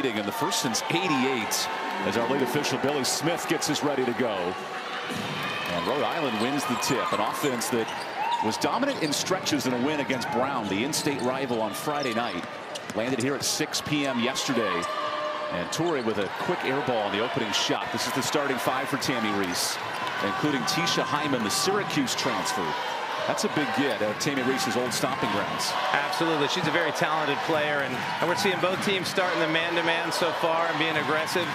in the first since '88 as our lead official Billy Smith gets us ready to go. And Rhode Island wins the tip. An offense that was dominant in stretches in a win against Brown, the in-state rival, on Friday night. Landed here at 6 p.m. yesterday. And 𝗀𝗏 with a quick air ball on the opening shot. This is the starting five for Tammy Reese, including Tisha Hyman, the Syracuse transfer. That's a big get at Tammy Reese's old stomping grounds. Absolutely. She's a very talented player, and we're seeing both teams starting the man-to-man so far and being aggressive.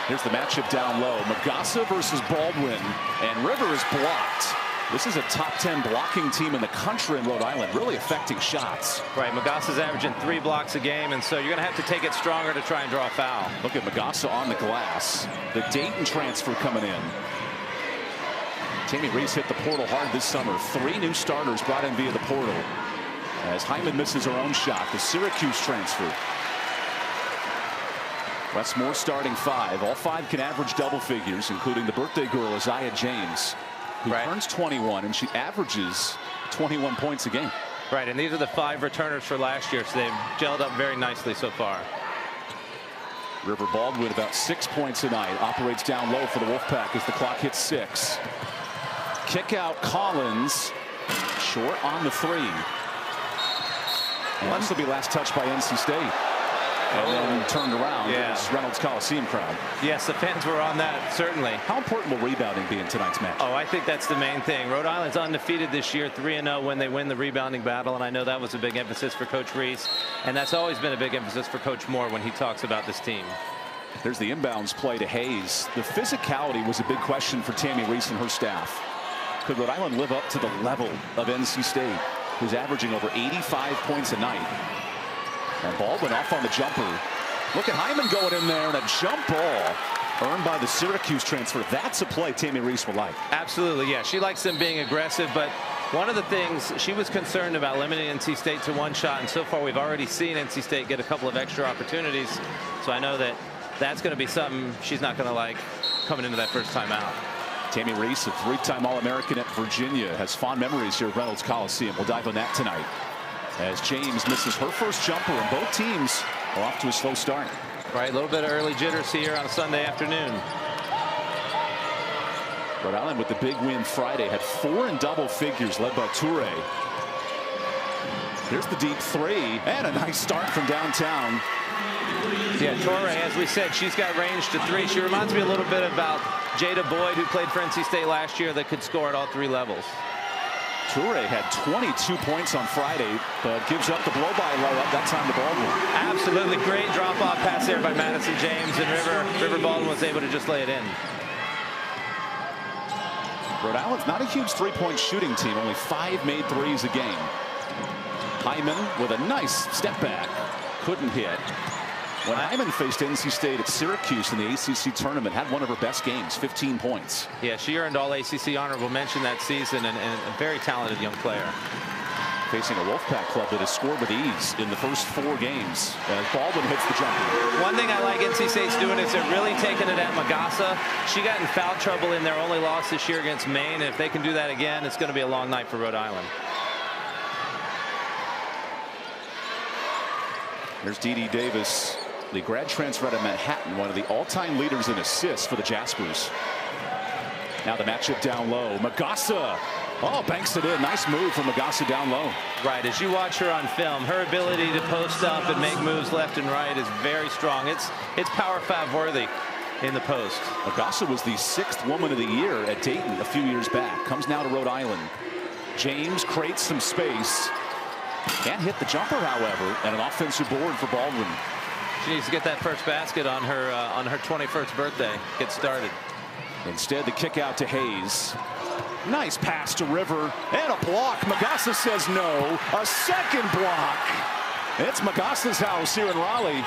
Here's the matchup down low. Magassa versus Baldwin, and River is blocked. This is a top 10 blocking team in the country in Rhode Island, really affecting shots. Right, Magassa's averaging 3 blocks a game, and so you're going to have to take it stronger to try and draw a foul. Look at Magassa on the glass. The Dayton transfer coming in. Tammy Reese hit the portal hard this summer. 3 new starters brought in via the portal. As Hyman misses her own shot, the Syracuse transfer. Westmore starting 5. All 5 can average double figures, including the birthday girl, Isaiah James, who turns 21, and she averages 21 points a game. Right, and these are the 5 returners for last year, so they've gelled up very nicely so far. River Baldwin about 6 points a night. Operates down low for the Wolfpack as the clock hits 6. Kick out Collins. Short on the 3. And this will be last touch by NC State. And then turned around. Yeah. It was Reynolds Coliseum crowd. Yes, the fans were on that, certainly. How important will rebounding be in tonight's match? Oh, I think that's the main thing. Rhode Island's undefeated this year, 3-0 when they win the rebounding battle, and I know that was a big emphasis for Coach Reese, and that's always been a big emphasis for Coach Moore when he talks about this team. There's the inbounds play to Hayes. The physicality was a big question for Tammy Reese and her staff. Could Rhode Island live up to the level of NC State, who's averaging over 85 points a night? And Baldwin off on the jumper. Look at Hyman going in there, and a jump ball earned by the Syracuse transfer. That's a play Tammy Reese will like. Absolutely, yeah. She likes them being aggressive, but one of the things she was concerned about limiting NC State to 1 shot, and so far we've already seen NC State get a couple of extra opportunities. So I know that that's going to be something she's not going to like coming into that first time out. Tammy Reese, a 3-time All-American at Virginia, has fond memories here at Reynolds Coliseum. We'll dive on that tonight as James misses her first jumper, and both teams are off to a slow start. Right, a little bit of early jitters here on a Sunday afternoon. Rhode Island with the big win Friday had 4 in double figures, led by 𝗀𝗏. Here's the deep 3, and a nice start from downtown. Yeah, 𝗀𝗏, as we said, she's got range to 3. She reminds me a little bit about Jada Boyd, who played for NC State last year, that could score at all 3 levels. 𝗀𝗏 had 22 points on Friday, but gives up the blow-by layup, that time to Baldwin. Absolutely great drop-off pass there by Madison James, and River Baldwin was able to just lay it in. Rhode Island's not a huge 3-point shooting team, only 5 made threes a game. Hyman with a nice step back, couldn't hit. When Hyman faced NC State at Syracuse in the ACC tournament, had one of her best games, 15 points. Yeah, she earned all ACC honorable mention that season, and a very talented young player. Facing a Wolfpack club that has scored with ease in the first 4 games. As Baldwin hits the jumper. One thing I like NC State's doing is they're really taking it at Magassa. She got in foul trouble in their only loss this year against Maine, and if they can do that again, it's going to be a long night for Rhode Island. There's Dee Davis, the grad transfer out of Manhattan, one of the all-time leaders in assists for the Jaspers. Now the matchup down low. Magassa, oh, banks it in. Nice move from Magassa down low. Right, as you watch her on film, her ability to post up and make moves left and right is very strong. It's Power 5 worthy in the post. Magassa was the 6th woman of the year at Dayton a few years back. Comes now to Rhode Island. James creates some space. Can't hit the jumper, however, and an offensive board for Baldwin. She needs to get that first basket on her 21st birthday. Get started. Instead, the kick out to Hayes. Nice pass to River, and a block. Magassa says no. A second block. It's Magassa's house here in Raleigh,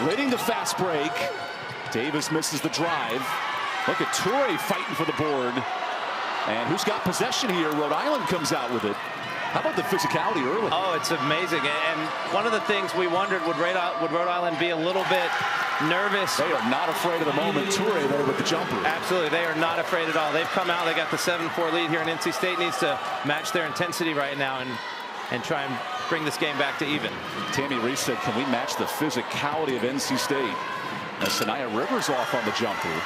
leading the fast break. Davis misses the drive. Look at 𝗀𝗏 fighting for the board. And who's got possession here? Rhode Island comes out with it. How about the physicality early? Oh, it's amazing. And one of the things we wondered, would Rhode Island be a little bit nervous? They are not afraid of the moment. 𝗀𝗏 there with the jumper. Absolutely. They are not afraid at all. They've come out. They got the 7-4 lead here, and NC State needs to match their intensity right now and try and bring this game back to even. Tammy Reese said, can we match the physicality of NC State? As Sanaya Rivers off on the jumper.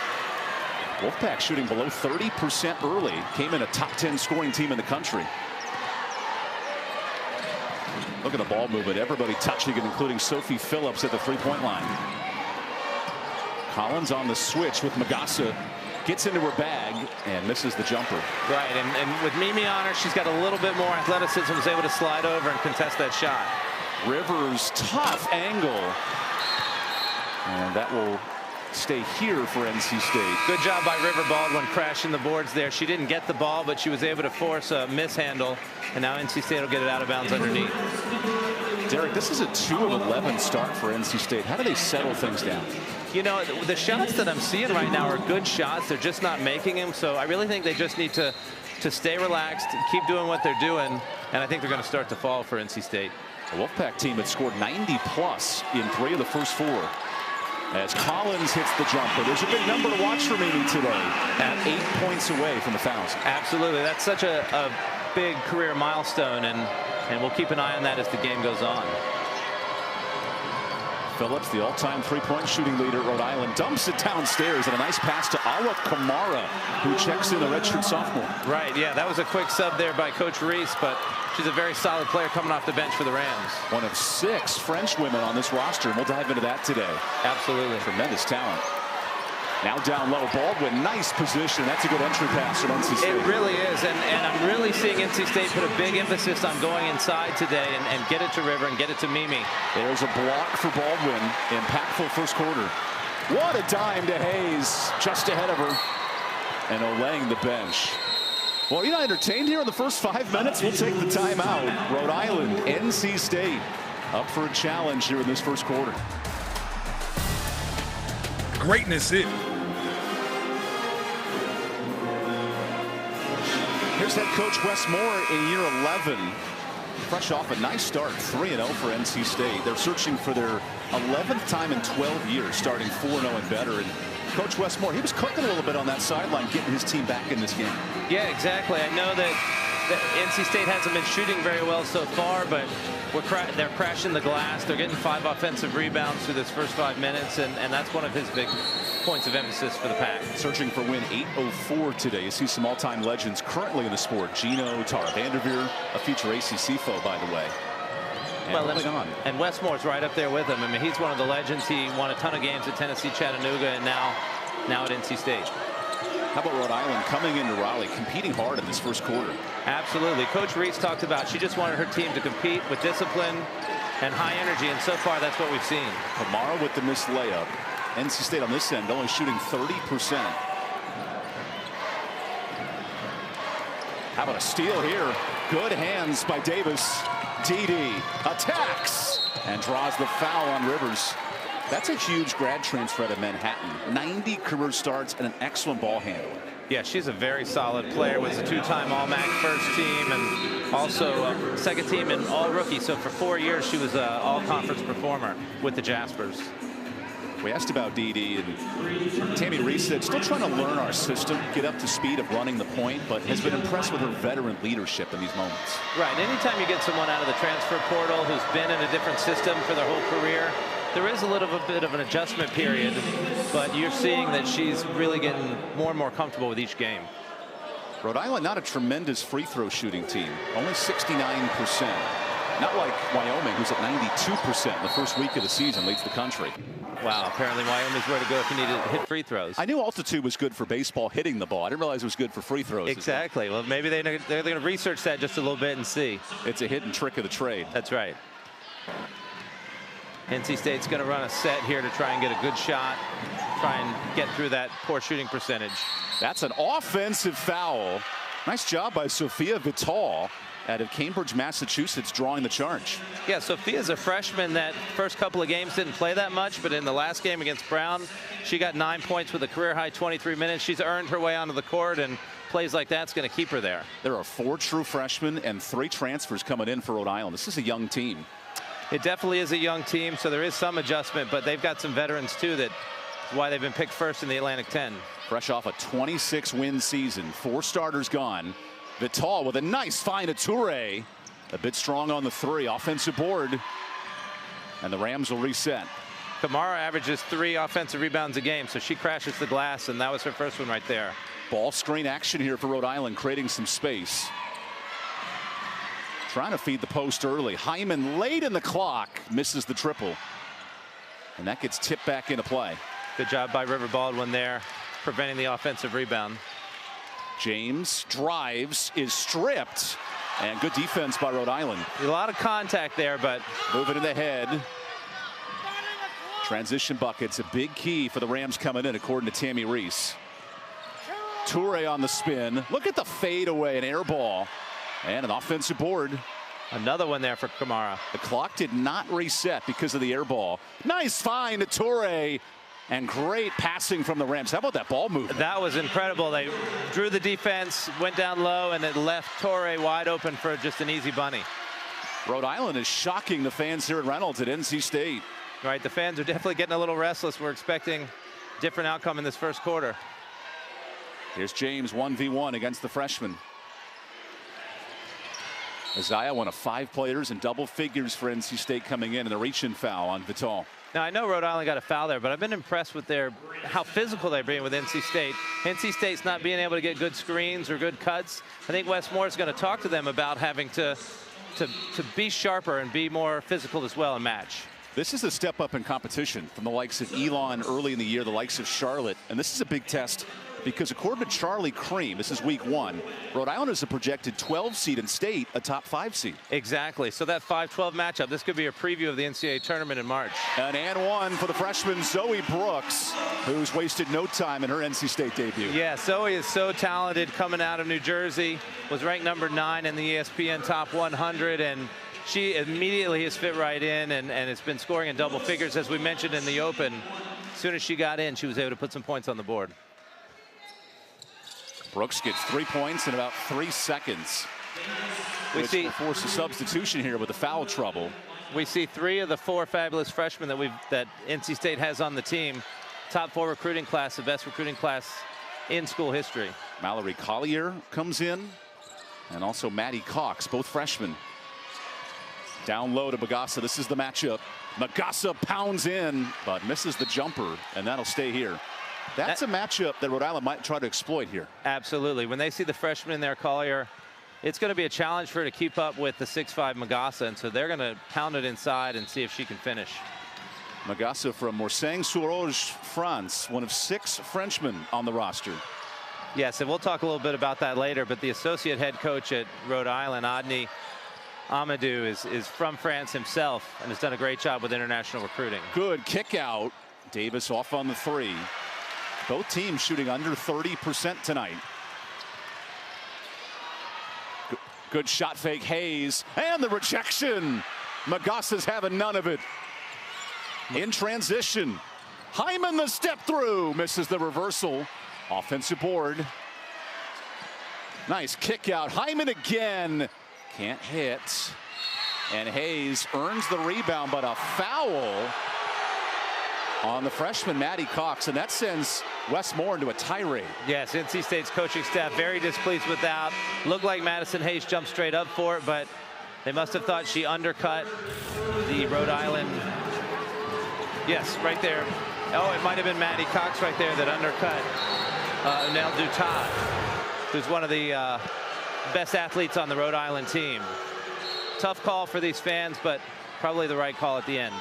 Wolfpack shooting below 30% early. Came in a top 10 scoring team in the country. Look at the ball movement. Everybody touching it, including Sophie Phillips at the three-point line. Collins on the switch with Magassa. Gets into her bag and misses the jumper. Right, and with Mimi on her, she's got a little bit more athleticism, was able to slide over and contest that shot. Rivers, tough angle. And that will stay here for NC State. Good job by River Baldwin crashing the boards there. She didn't get the ball, but she was able to force a mishandle, and now NC State will get it out of bounds underneath. Derek, this is a 2 of 11 start for NC State. How do they settle things down? You know, the shots that I'm seeing right now are good shots. They're just not making them. So I really think they just need to stay relaxed, keep doing what they're doing, and I think they're going to start to fall for NC State. The Wolfpack team had scored 90+ in 3 of the first 4. As Collins hits the jumper. There's a big number to watch for Mimi today at 8 points away from 1,000. Absolutely. That's such a big career milestone, and we'll keep an eye on that as the game goes on. Phillips, the all-time three-point shooting leader at Rhode Island, dumps it downstairs, and a nice pass to 𝗿𝗲𝗍𝘆, who checks in, the redshirt sophomore. Right, yeah, that was a quick sub there by Coach Reese, but she's a very solid player coming off the bench for the Rams. One of 6 French women on this roster, and we'll dive into that today. Absolutely. Tremendous talent. Now down low, Baldwin, nice position. That's a good entry pass from NC State. It really is, and I'm really seeing NC State put a big emphasis on going inside today and get it to River and get it to Mimi. There's a block for Baldwin. Impactful first quarter. What a dime to Hayes, just ahead of her. And Olaying the bench. Well, you're not entertained here in the first 5 minutes. We'll take the timeout. Rhode Island, NC State, up for a challenge here in this first quarter. Greatness is. Here's head coach Wes Moore in year 11. Fresh off a nice start, 3-0 for NC State. They're searching for their 11th time in 12 years, starting 4-0 and better. And Coach Wes Moore, he was cooking a little bit on that sideline, getting his team back in this game. Yeah, exactly. I know that NC State hasn't been shooting very well so far, but they're crashing the glass. They're getting 5 offensive rebounds through this first 5 minutes, and that's one of his big points of emphasis for the Pack. Searching for win 804 today. You see some all-time legends currently in the sport. Gino, Tara Vanderveer, a future ACC foe, by the way. And Wes Moore's right up there with him. I mean, he's one of the legends. He won a ton of games at Tennessee, Chattanooga, and now at NC State. How about Rhode Island coming into Raleigh, competing hard in this first quarter? Absolutely. Coach Reese talked about she just wanted her team to compete with discipline and high energy, and so far that's what we've seen. Kamara with the missed layup. NC State on this end only shooting 30%. How about a steal here? Good hands by Davis. DD attacks and draws the foul on Rivers. That's a huge grad transfer out of Manhattan. 90 career starts and an excellent ball handler. Yeah, she's a very solid player. Was a 2-time All-MAC first team and also second team in All-Rookie. So for 4 years, she was an all-conference performer with the Jaspers. We asked about DD, and Tammy Reese said, still trying to learn our system, get up to speed of running the point, but has been impressed with her veteran leadership in these moments. Right. Anytime you get someone out of the transfer portal who's been in a different system for their whole career, there is a little bit of an adjustment period, but you're seeing that she's really getting more and more comfortable with each game. Rhode Island, not a tremendous free throw shooting team, only 69%. Not like Wyoming, who's at 92% in the first week of the season, leads the country. Wow, apparently Wyoming's where to go if you need to hit free throws. I knew altitude was good for baseball, hitting the ball. I didn't realize it was good for free throws. Exactly. Well, maybe they're going to research that just a little bit and see. It's a hidden trick of the trade. That's right. NC State's going to run a set here to try and get a good shot, try and get through that poor shooting percentage. That's an offensive foul. Nice job by Sophia Vitale out of Cambridge, Massachusetts, drawing the charge. Yeah, Sophia's a freshman that first couple of games didn't play that much, but in the last game against Brown, she got 9 points with a career-high 23 minutes. She's earned her way onto the court, and plays like that's going to keep her there. There are 4 true freshmen and 3 transfers coming in for Rhode Island. This is a young team. It definitely is a young team, so there is some adjustment, but they've got some veterans, too, that's why they've been picked first in the Atlantic 10. Fresh off a 26-win season, 4 starters gone. Vitale with a nice find to Toure. A bit strong on the three. Offensive board. And the Rams will reset. 𝗀𝗻𝗆 averages 3 offensive rebounds a game, so she crashes the glass, and that was her first one right there. Ball screen action here for Rhode Island, creating some space. Trying to feed the post early. Hyman late in the clock, misses the triple. And that gets tipped back into play. Good job by River Baldwin there, preventing the offensive rebound. James drives, is stripped, and good defense by Rhode Island. A lot of contact there, but moving in the head. Transition buckets, a big key for the Rams coming in, according to Tammy Reese. Toure on the spin. Look at the fade away, an air ball, and an offensive board. Another one there for 𝗀𝗻𝗆. The clock did not reset because of the air ball. Nice find to Toure, and great passing from the Rams. How about that ball movement? That was incredible. They drew the defense, went down low, and it left Toure wide open for just an easy bunny. Rhode Island is shocking the fans here at Reynolds at NC State. Right, the fans are definitely getting a little restless. We're expecting a different outcome in this first quarter. Here's James 1v1 against the freshman. Isaiah, one of 5 players in double figures for NC State coming in, and a reach-in foul on 𝗿𝗏𝗆. Now, I know Rhode Island got a foul there, but I've been impressed with how physical they're being with NC State. NC State's not being able to get good screens or good cuts. I think Wes Moore's going to talk to them about having to be sharper and be more physical as well and match. This is a step up in competition from the likes of Elon early in the year, the likes of Charlotte, and this is a big test because according to Charlie Cream, this is week 1, Rhode Island is a projected 12 seed in state, a top 5 seed. Exactly. So that 5-12 matchup, this could be a preview of the NCAA tournament in March. An and one for the freshman Zoe Brooks, who's wasted no time in her NC State debut. Yeah, Zoe is so talented, coming out of New Jersey, was ranked number 9 in the ESPN Top 100, and she immediately has fit right in and has been scoring in double figures, as we mentioned in the open. As soon as she got in, she was able to put some points on the board. Brooks gets 3 points in about 3 seconds. We see will force a substitution here with the foul trouble. We see 3 of the 4 fabulous freshmen that NC State has on the team. Top 4 recruiting class, the best recruiting class in school history. Mallory Collier comes in, and also Maddie Cox, both freshmen. Down low to Magassa. This is the matchup. Magassa pounds in, but misses the jumper, and that'll stay here. That's a matchup that Rhode Island might try to exploit here. Absolutely. When they see the freshman in there, Collier, it's going to be a challenge for her to keep up with the 6'5" Magassa, and so they're going to pound it inside and see if she can finish. Magassa from Morsange-sur-Orge, France, one of 6 Frenchmen on the roster. Yes, and we'll talk a little bit about that later, but the associate head coach at Rhode Island, Adni Amadou, is from France himself and has done a great job with international recruiting. Good kick out. Davis off on the 3. Both teams shooting under 30% tonight. Good shot fake, Hayes, and the rejection. Magassa's having none of it. In transition, Hyman the step through, misses the reversal. Offensive board. Nice kick out. Hyman again. Can't hit. And Hayes earns the rebound, but a foul on the freshman Maddie Cox, and that sends Wes Moore into a tirade. Yes, NC State's coaching staff very displeased with that. Looked like Madison Hayes jumped straight up for it, but they must have thought she undercut the Rhode Island. Yes, right there. Oh, it might have been Maddie Cox right there that undercut 𝗿𝗏𝗆𝗆, who's one of the best athletes on the Rhode Island team. Tough call for these fans, but probably the right call at the end.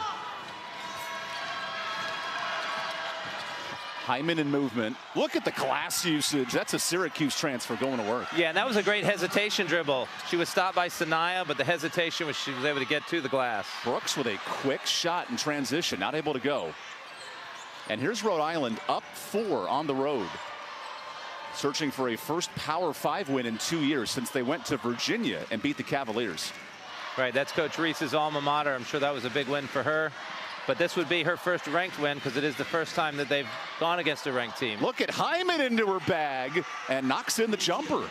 Hyman in movement. Look at the glass usage. That's a Syracuse transfer going to work. Yeah, and that was a great hesitation dribble. She was stopped by Sanaya, but the hesitation was she was able to get to the glass. Brooks with a quick shot in transition, not able to go. And here's Rhode Island up 4 on the road, searching for a first Power 5 win in 2 years since they went to Virginia and beat the Cavaliers. Right, that's Coach Reese's alma mater. I'm sure that was a big win for her. But this would be her first ranked win because it is the first time that they've gone against a ranked team. Look at Hyman into her bag and knocks in the jumper.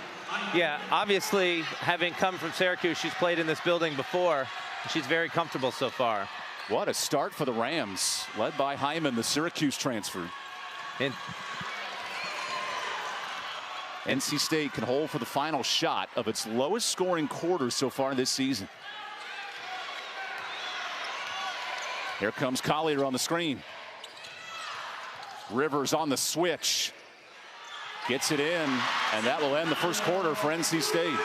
Yeah, obviously, having come from Syracuse, she's played in this building before. She's very comfortable so far. What a start for the Rams, led by Hyman, the Syracuse transfer. And NC State can hold for the final shot of its lowest scoring quarter so far this season. Here comes Collier on the screen. Rivers on the switch. Gets it in, and that will end the first quarter for NC State.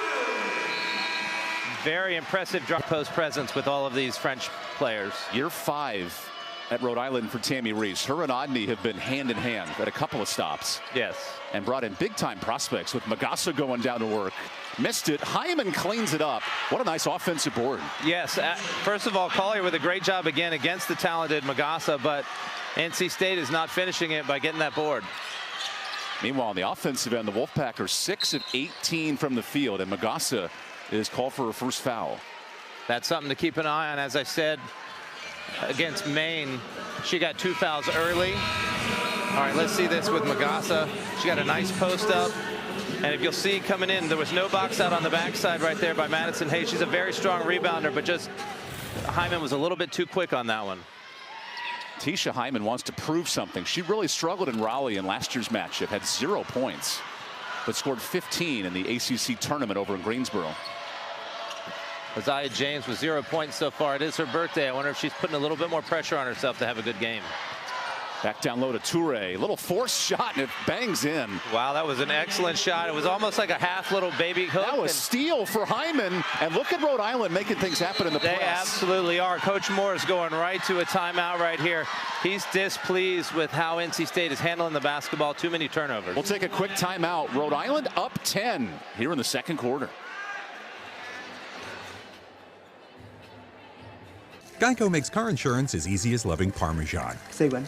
Very impressive drop post presence with all of these French players. Year 5 at Rhode Island for Tammy Reese. Her and Odney have been hand in hand at a couple of stops. Yes. And brought in big time prospects with 𝗿𝗏𝗄 going down to work. Missed it. Hyman cleans it up. What a nice offensive board. Yes. First of all, Collier with a great job again against the talented 𝗿𝗏𝗄, but NC State is not finishing it by getting that board. Meanwhile, on the offensive end, the Wolfpack are 6 of 18 from the field, and 𝗿𝗏𝗄 is called for a first foul. That's something to keep an eye on. As I said, against Maine, she got 2 fouls early. All right, let's see this with 𝗿𝗏𝗄. She got a nice post up. And if you'll see coming in, there was no box out on the backside right there by Madison Hayes. She's a very strong rebounder, but just Hyman was a little bit too quick on that one. Tisha Hyman wants to prove something. She really struggled in Raleigh in last year's matchup, had 0 points, but scored 15 in the ACC tournament over in Greensboro. Isaiah James with 0 points so far. It is her birthday. I wonder if she's putting a little bit more pressure on herself to have a good game. Back down low to Toure. Little forced shot, and it bangs in. Wow, that was an excellent shot. It was almost like a half little baby hook. That was steal for Hyman. And look at Rhode Island making things happen in the press. They absolutely are. Coach Moore is going right to a timeout right here. He's displeased with how NC State is handling the basketball. Too many turnovers. We'll take a quick timeout. Rhode Island up 10 here in the second quarter. Geico makes car insurance as easy as loving Parmesan. Say when.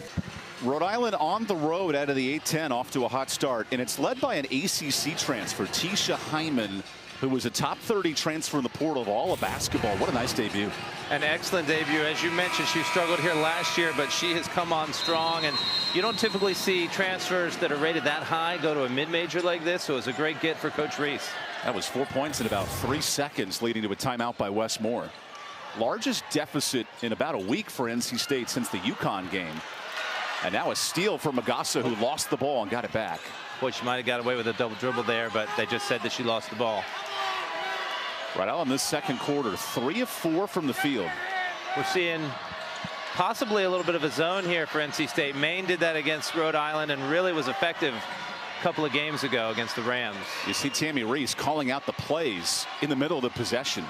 Rhode Island on the road out of the A-10, off to a hot start, and it's led by an ACC transfer, Tisha Hyman, who was a top 30 transfer in the portal of all of basketball. What a nice debut. An excellent debut. As you mentioned, she struggled here last year, but she has come on strong, and you don't typically see transfers that are rated that high go to a mid-major like this, so it was a great get for Coach Reese. That was 4 points in about 3 seconds, leading to a timeout by Wes Moore. Largest deficit in about a week for NC State since the UConn game. And now a steal for 𝗿𝗏𝗄, who lost the ball and got it back. Boy, she might have got away with a double dribble there, but they just said that she lost the ball. Right out in this second quarter, 3 of 4 from the field. We're seeing possibly a little bit of a zone here for NC State. Maine did that against Rhode Island and really was effective a couple of games ago against the Rams. You see Tammy Reese calling out the plays in the middle of the possession.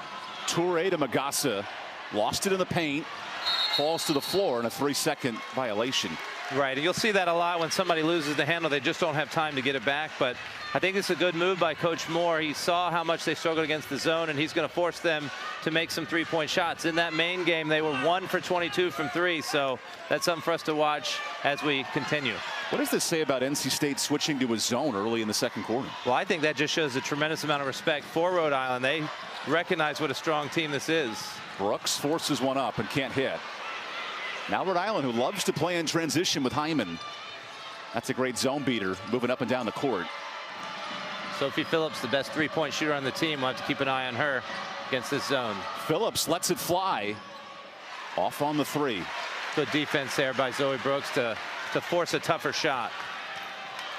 Toure to 𝗿𝗏𝗄, lost it in the paint, falls to the floor in a 3-second violation. Right, and you'll see that a lot when somebody loses the handle. They just don't have time to get it back, but I think it's a good move by Coach Moore. He saw how much they struggled against the zone, and he's going to force them to make some three-point shots. In that Maine game, they were 1 for 22 from 3, so that's something for us to watch as we continue. What does this say about NC State switching to a zone early in the second quarter? Well, I think that just shows a tremendous amount of respect for Rhode Island. They recognize what a strong team this is. Brooks forces one up and can't hit. Now Rhode Island, who loves to play in transition with Hyman. That's a great zone beater, moving up and down the court. Sophie Phillips, the best three-point shooter on the team. We'll have to keep an eye on her against this zone. Phillips lets it fly. Off on the 3. Good defense there by Zoe Brooks to force a tougher shot.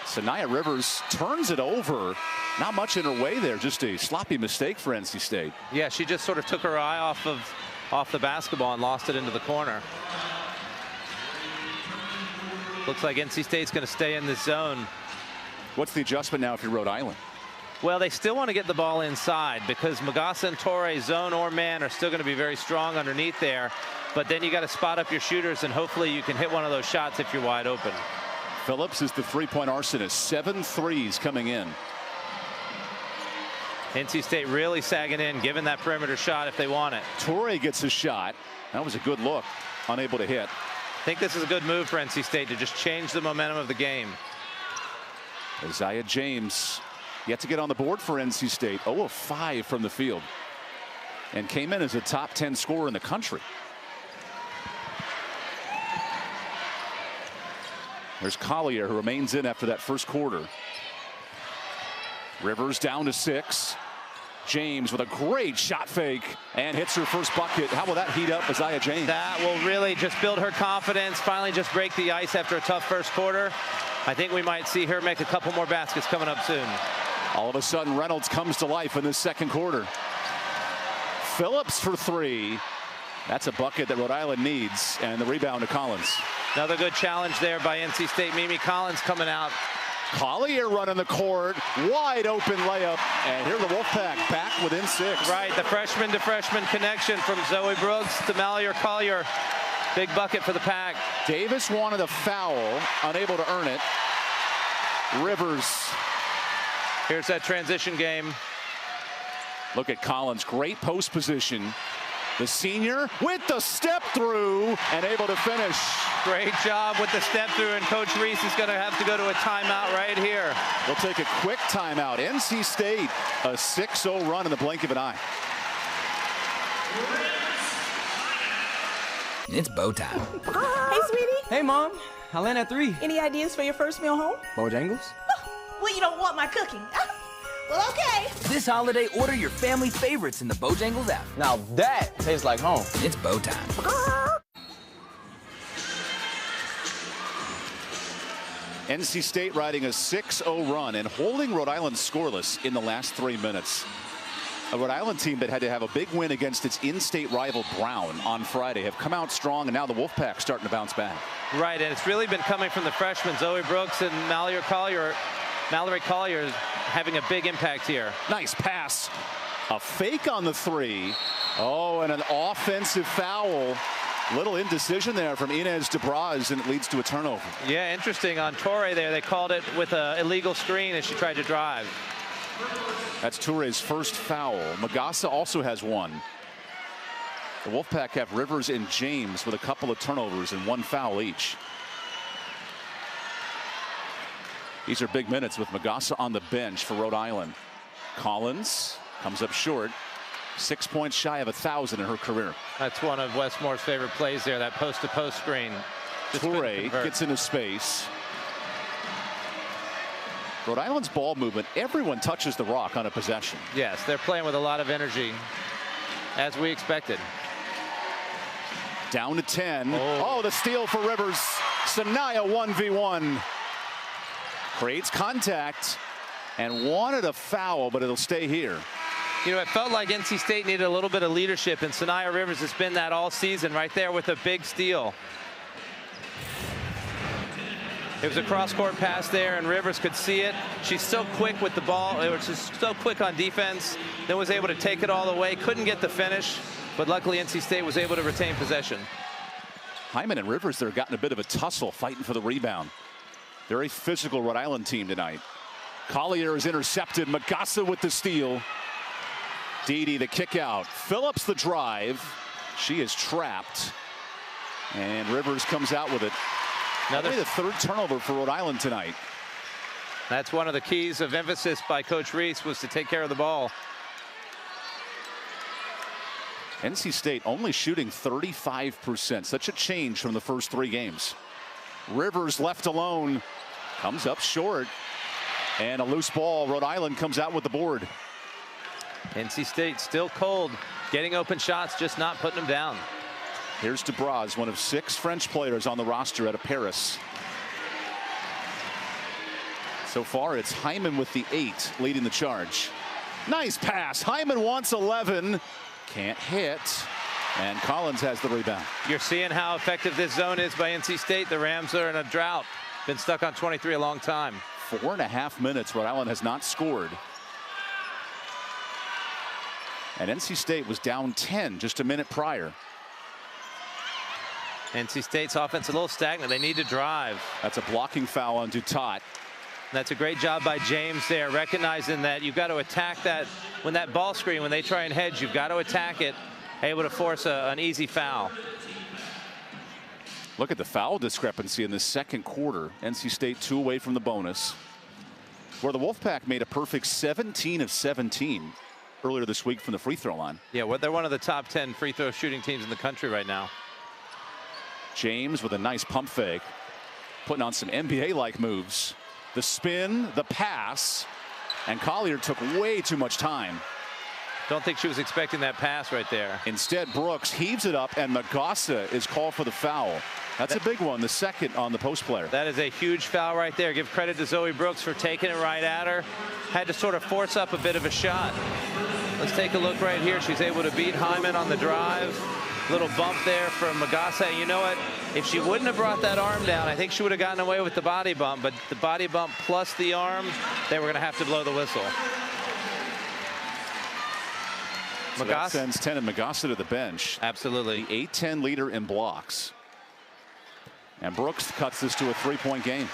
Sanaya Rivers turns it over. Not much in her way there, just a sloppy mistake for NC State. Yeah, she just sort of took her eye off the basketball and lost it into the corner. Looks like NC State's going to stay in this zone. What's the adjustment now if you're Rhode Island? Well, they still want to get the ball inside because 𝗿𝗏𝗄 and Toure, zone or man, are still going to be very strong underneath there. But then you got to spot up your shooters, and hopefully you can hit one of those shots if you're wide open. Phillips is the three-point arsonist. 7 threes coming in. NC State really sagging in, giving that perimeter shot if they want it. Toure gets a shot. That was a good look. Unable to hit. I think this is a good move for NC State to just change the momentum of the game. Isaiah James yet to get on the board for NC State. 0 of 5 from the field. And came in as a top 10 scorer in the country. There's Collier, who remains in after that first quarter. Rivers down to 6. James with a great shot fake and hits her first bucket. How will that heat up Isaiah James? That will really just build her confidence, finally just break the ice after a tough first quarter. I think we might see her make a couple more baskets coming up soon. All of a sudden, Reynolds comes to life in this second quarter. Phillips for three. That's a bucket that Rhode Island needs, and the rebound to Collins. Another good challenge there by NC State. Mimi Collins coming out. Collier running the court, wide open layup, and here the Wolfpack back within 6. Right, the freshman to freshman connection from Zoe Brooks to Mallory Collier. Big bucket for the Pack. Davis wanted a foul, unable to earn it. Rivers. Here's that transition game. Look at Collins, great post position. The senior with the step through and able to finish. Great job with the step through, and Coach Reese is going to have to go to a timeout right here. We'll take a quick timeout. NC State, a 6-0 run in the blink of an eye. It's bow time. Hey, sweetie. Hey, Mom. I land at 3. Any ideas for your first meal home? Bojangles? Well, you don't want my cooking. Well, okay. This holiday, order your family favorites in the Bojangles app. Now that tastes like home. It's bow time. NC State riding a 6-0 run and holding Rhode Island scoreless in the last 3 minutes. A Rhode Island team that had to have a big win against its in-state rival Brown on Friday have come out strong, and now the Wolfpack starting to bounce back. Right, and it's really been coming from the freshmen, Zoe Brooks and Mallory Collier. Mallory Collier is having a big impact here. Nice pass. A fake on the 3. Oh, and an offensive foul. Little indecision there from Inez 𝗿𝗲𝗍𝗆, and it leads to a turnover. Yeah, interesting on Torre there. They called it with an illegal screen as she tried to drive. That's Toure's first foul. Magassa also has one. The Wolfpack have Rivers and James with a couple of turnovers and 1 foul each. These are big minutes with Magassa on the bench for Rhode Island. Collins comes up short. 6 points shy of 1,000 in her career. That's one of Westmore's favorite plays there, that post-to-post screen. Toure gets into space. Rhode Island's ball movement, everyone touches the rock on a possession. Yes, they're playing with a lot of energy, as we expected. Down to 10. Oh, the steal for Rivers. Sanaya 1v1. Creates contact and wanted a foul, but it'll stay here. You know, it felt like NC State needed a little bit of leadership, and Sanaya Rivers has been that all season, right there with a big steal. It was a cross-court pass there, and Rivers could see it. She's so quick with the ball. It was just so quick on defense. Then was able to take it all the way. Couldn't get the finish, but luckily NC State was able to retain possession. Hyman and Rivers there gotten a bit of a tussle fighting for the rebound. Very physical Rhode Island team tonight. Collier is intercepted. Magassa with the steal. 𝗿𝗍𝗍 the kick out. Phillips the drive. She is trapped. And Rivers comes out with it. Only the 3rd turnover for Rhode Island tonight. That's one of the keys of emphasis by Coach Reese, was to take care of the ball. NC State only shooting 35%. Such a change from the first 3 games. Rivers left alone. Comes up short. And a loose ball. Rhode Island comes out with the board. NC State still cold. Getting open shots, just not putting them down. Here's 𝗿𝗏𝗆, one of 6 French players on the roster at Paris. So far, it's Hyman with the 8 leading the charge. Nice pass. Hyman wants 11. Can't hit. And Collins has the rebound. You're seeing how effective this zone is by NC State. The Rams are in a drought. Been stuck on 23 a long time. 4.5 minutes. Rhode Island has not scored. And NC State was down 10 just a minute prior. NC State's offense a little stagnant. They need to drive. That's a blocking foul on 𝗿𝗏𝗏𝗏𝗏𝗏𝗏𝗏𝗏𝗏𝗏𝗏𝗏𝗏𝗏𝗏 That's a great job by James there, recognizing that you've got to attack that. When that ball screen, when they try and hedge, you've got to attack it. Able to force an easy foul. Look at the foul discrepancy in the second quarter. NC State 2 away from the bonus, where the Wolfpack made a perfect 17 of 17 earlier this week from the free throw line. Yeah, well, they're one of the top 10 free throw shooting teams in the country right now. James with a nice pump fake, putting on some NBA-like moves. The spin, the pass, and Collier took way too much time. Don't think she was expecting that pass right there. Instead, Brooks heaves it up, and Magassa is called for the foul. That's a big one, the second on the post player. That is a huge foul right there. Give credit to 𝗀𝗲 Brooks for taking it right at her. Had to sort of force up a bit of a shot. Let's take a look right here. She's able to beat Hyman on the drive. Little bump there from 𝗀𝗲𝗍. You know what? If she wouldn't have brought that arm down, I think she would have gotten away with the body bump. But the body bump plus the arm, they were going to have to blow the whistle. So that sends 10 and 𝗀𝗍𝗍 to the bench. Absolutely. The 8-10 leader in blocks. And Brooks cuts this to a 3-point game.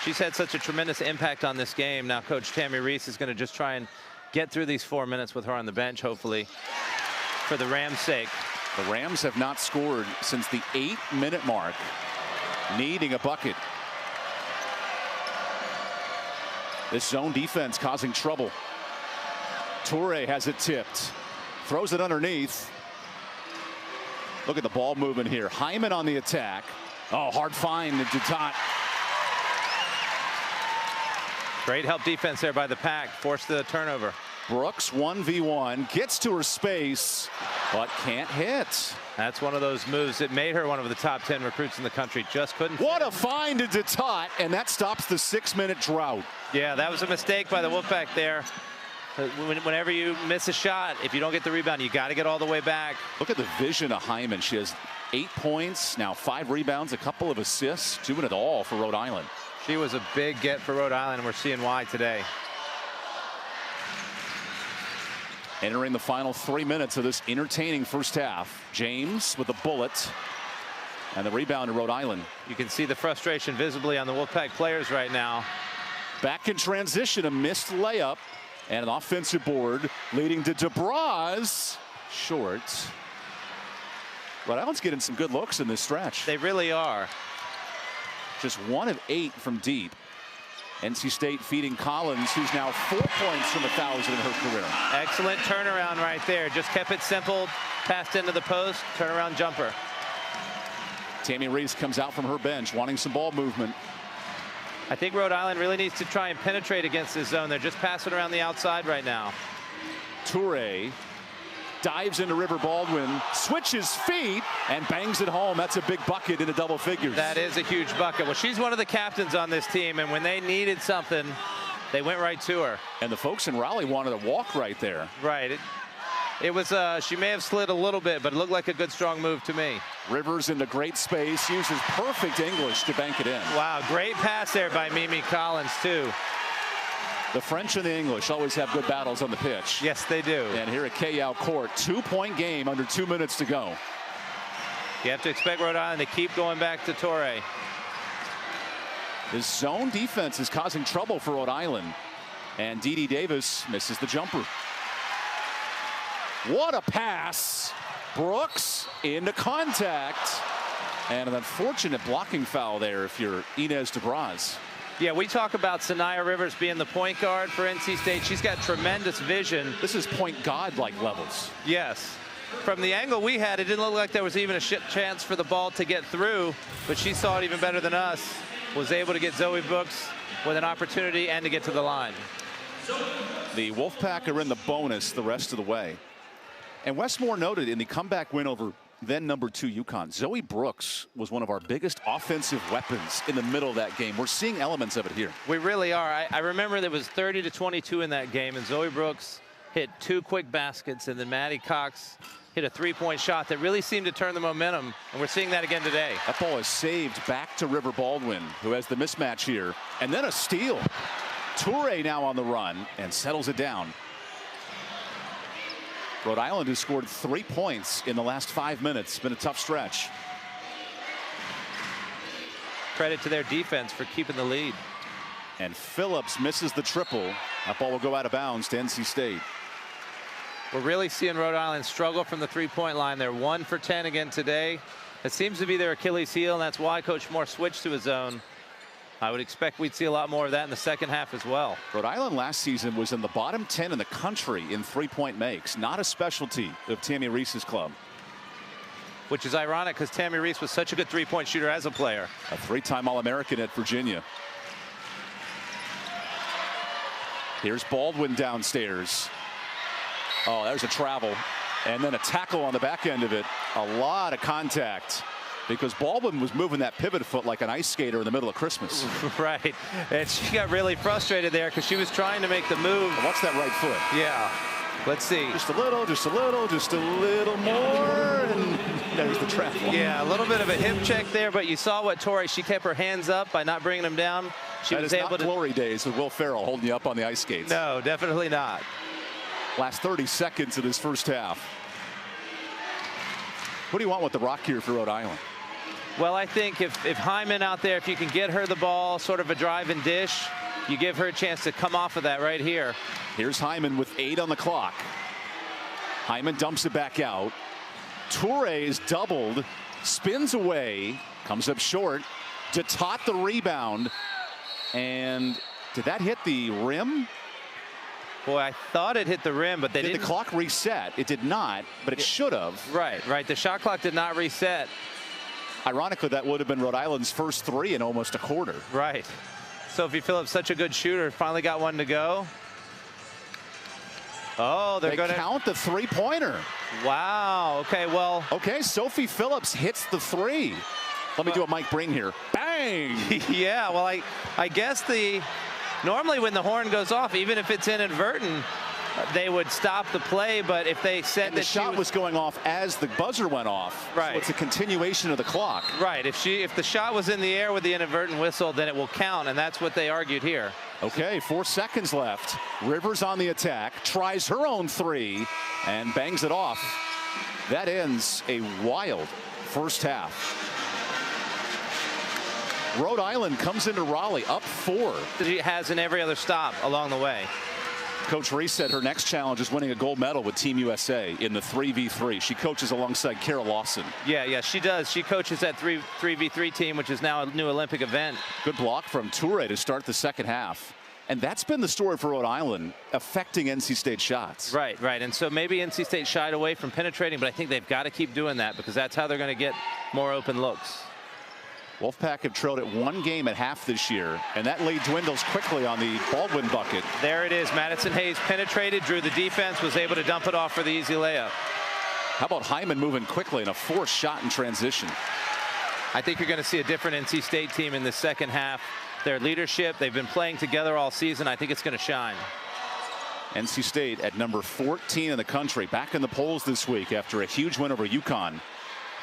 She's had such a tremendous impact on this game. Now Coach Tammy Reese is going to just try and get through these 4 minutes with her on the bench, hopefully, for the Rams' sake. The Rams have not scored since the 8-minute mark, needing a bucket. This zone defense causing trouble. Toure has it tipped. Throws it underneath. Look at the ball movement here. Hyman on the attack. Oh, hard find to 𝗀𝗏. Great help defense there by the Pack. Forced the turnover. Brooks 1v1, gets to her space, but can't hit. That's one of those moves that made her one of the top 10 recruits in the country. Just couldn't. What a find to 𝗀𝗏, and that stops the 6-minute drought. Yeah, that was a mistake by the Wolfpack there. Whenever you miss a shot, if you don't get the rebound, you got to get all the way back. Look at the vision of Hyman. She has 8 points, now 5 rebounds, a couple of assists, doing it all for Rhode Island. She was a big get for Rhode Island, and we're seeing why today. Entering the final 3 minutes of this entertaining first half. James with a bullet. And the rebound to Rhode Island. You can see the frustration visibly on the Wolfpack players right now. Back in transition, a missed layup. And an offensive board leading to 𝗀𝗏. Short. Rhode Island's getting some good looks in this stretch. They really are. Just 1 of 8 from deep. NC State feeding Collins, who's now 4 points from 1,000 in her career. Excellent turnaround right there. Just kept it simple. Passed into the post. Turnaround jumper. Tammy Reese comes out from her bench wanting some ball movement. I think Rhode Island really needs to try and penetrate against this zone. They're just passing around the outside right now. Toure dives into River Baldwin, switches feet, and bangs it home. That's a big bucket into double figures. That is a huge bucket. Well, she's one of the captains on this team, and when they needed something, they went right to her. And the folks in Raleigh wanted to walk right there. Right. It was, she may have slid a little bit, but it looked like a good, strong move to me. Rivers into great space, uses perfect English to bank it in. Wow, great pass there by Mimi Collins, too. The French and the English always have good battles on the pitch. Yes, they do. And here at 𝘀𝗏 Court, 2-point game under 2 minutes to go. You have to expect Rhode Island to keep going back to Toure. This zone defense is causing trouble for Rhode Island. And 𝗿𝗏 Davis misses the jumper. What a pass. Brooks into contact. And an unfortunate blocking foul there if you're Inez DeBraz. Yeah, we talk about Sanaya Rivers being the point guard for NC State. She's got tremendous vision. This is point guard-like levels. Yes. From the angle we had, it didn't look like there was even a chance for the ball to get through, but she saw it even better than us. Was able to get 𝗀𝗏 Brooks with an opportunity and to get to the line. The Wolfpack are in the bonus the rest of the way. And Westmore noted in the comeback win over then #2 UConn, 𝗀𝗏 Brooks was one of our biggest offensive weapons in the middle of that game. We're seeing elements of it here. We really are. I remember there was 30-22 in that game, and 𝗀𝗏 Brooks hit 2 quick baskets, and then Maddie Cox hit a 3-point shot that really seemed to turn the momentum, and we're seeing that again today. That ball is saved back to River Baldwin, who has the mismatch here, and then a steal. Toure now on the run and settles it down. Rhode Island has scored 3 points in the last 5 minutes. It's been a tough stretch. Credit to their defense for keeping the lead. And Phillips misses the triple. That ball will go out of bounds to NC State. We're really seeing Rhode Island struggle from the 3-point line. They're 1 for 10 again today. It seems to be their Achilles heel, and that's why Coach Moore switched to his zone. I would expect we'd see a lot more of that in the second half as well. Rhode Island last season was in the bottom 10 in the country in 3-point makes. Not a specialty of Tammy Reese's club. Which is ironic because Tammy Reese was such a good 3-point shooter as a player. A 3-time All-American at Virginia. Here's Baldwin downstairs. Oh, there's a travel. And then a tackle on the back end of it. A lot of contact. because Baldwin was moving that pivot foot like an ice skater in the middle of Christmas. Right. And she got really frustrated there because she was trying to make the move. Watch that right foot. Yeah. Let's see. Just a little, just a little, just a little more, and there's the trap. Yeah, a little bit of a hip check there, but you saw what 𝗀𝗱𝗆, she kept her hands up by not bringing them down. She was able to. Glory days with 𝗀𝗱𝗆𝘆 holding you up on the ice skates. No, definitely not. Last 30 seconds of this first half. What do you want with the rock here for Rhode Island? Well, I think if Hyman out there, if you can get her the ball, sort of a drive and dish, you give her a chance to come off of that right here. Here's Hyman with 8 on the clock. Hyman dumps it back out. 𝗀𝗱𝗆𝗆 is doubled, spins away, comes up short. 𝗿𝗏𝗃 the rebound. And did that hit the rim? Boy, I thought it hit the rim, but they didn't. Did the clock reset? It did not, but it should have. Right, right. The shot clock did not reset. Ironically, that would have been Rhode Island's first 3 in almost a quarter. Right. Sophie Phillips, such a good shooter, finally got one to go. Oh, they're going to count the 3-pointer. Wow. Okay, well. Okay, Sophie Phillips hits the 3. Let me do a Mike Bring here. Bang! Yeah, well, I guess normally when the horn goes off, even if it's inadvertent, they would stop the play, but if they said the shot was going off as the buzzer went off, right? So it's a continuation of the clock. Right. If the shot was in the air with the inadvertent whistle, then it will count, and that's what they argued here. Okay, 4 seconds left. Rivers on the attack, tries her own 3, and bangs it off. That ends a wild first half. Rhode Island comes into Raleigh up 4. She has in every other stop along the way. Coach Reese said her next challenge is winning a gold medal with Team USA in the 3v3. She coaches alongside Kara Lawson. Yeah, she does. She coaches that 3v3 team, which is now a new Olympic event. Good block from 𝗀𝗱𝗆𝗆 to start the second half. And that's been the story for Rhode Island, affecting NC State shots. Right, right. And so maybe NC State shied away from penetrating, but I think they've got to keep doing that because that's how they're going to get more open looks. Wolfpack have trailed at 1 game at half this year, and that lead dwindles quickly on the Baldwin bucket. There it is. Madison Hayes penetrated, drew the defense, was able to dump it off for the easy layup. How about Hyman moving quickly and a forced shot in transition? I think you're going to see a different NC State team in the second half. Their leadership, they've been playing together all season. I think it's going to shine. NC State at number 14 in the country, back in the polls this week after a huge win over UConn,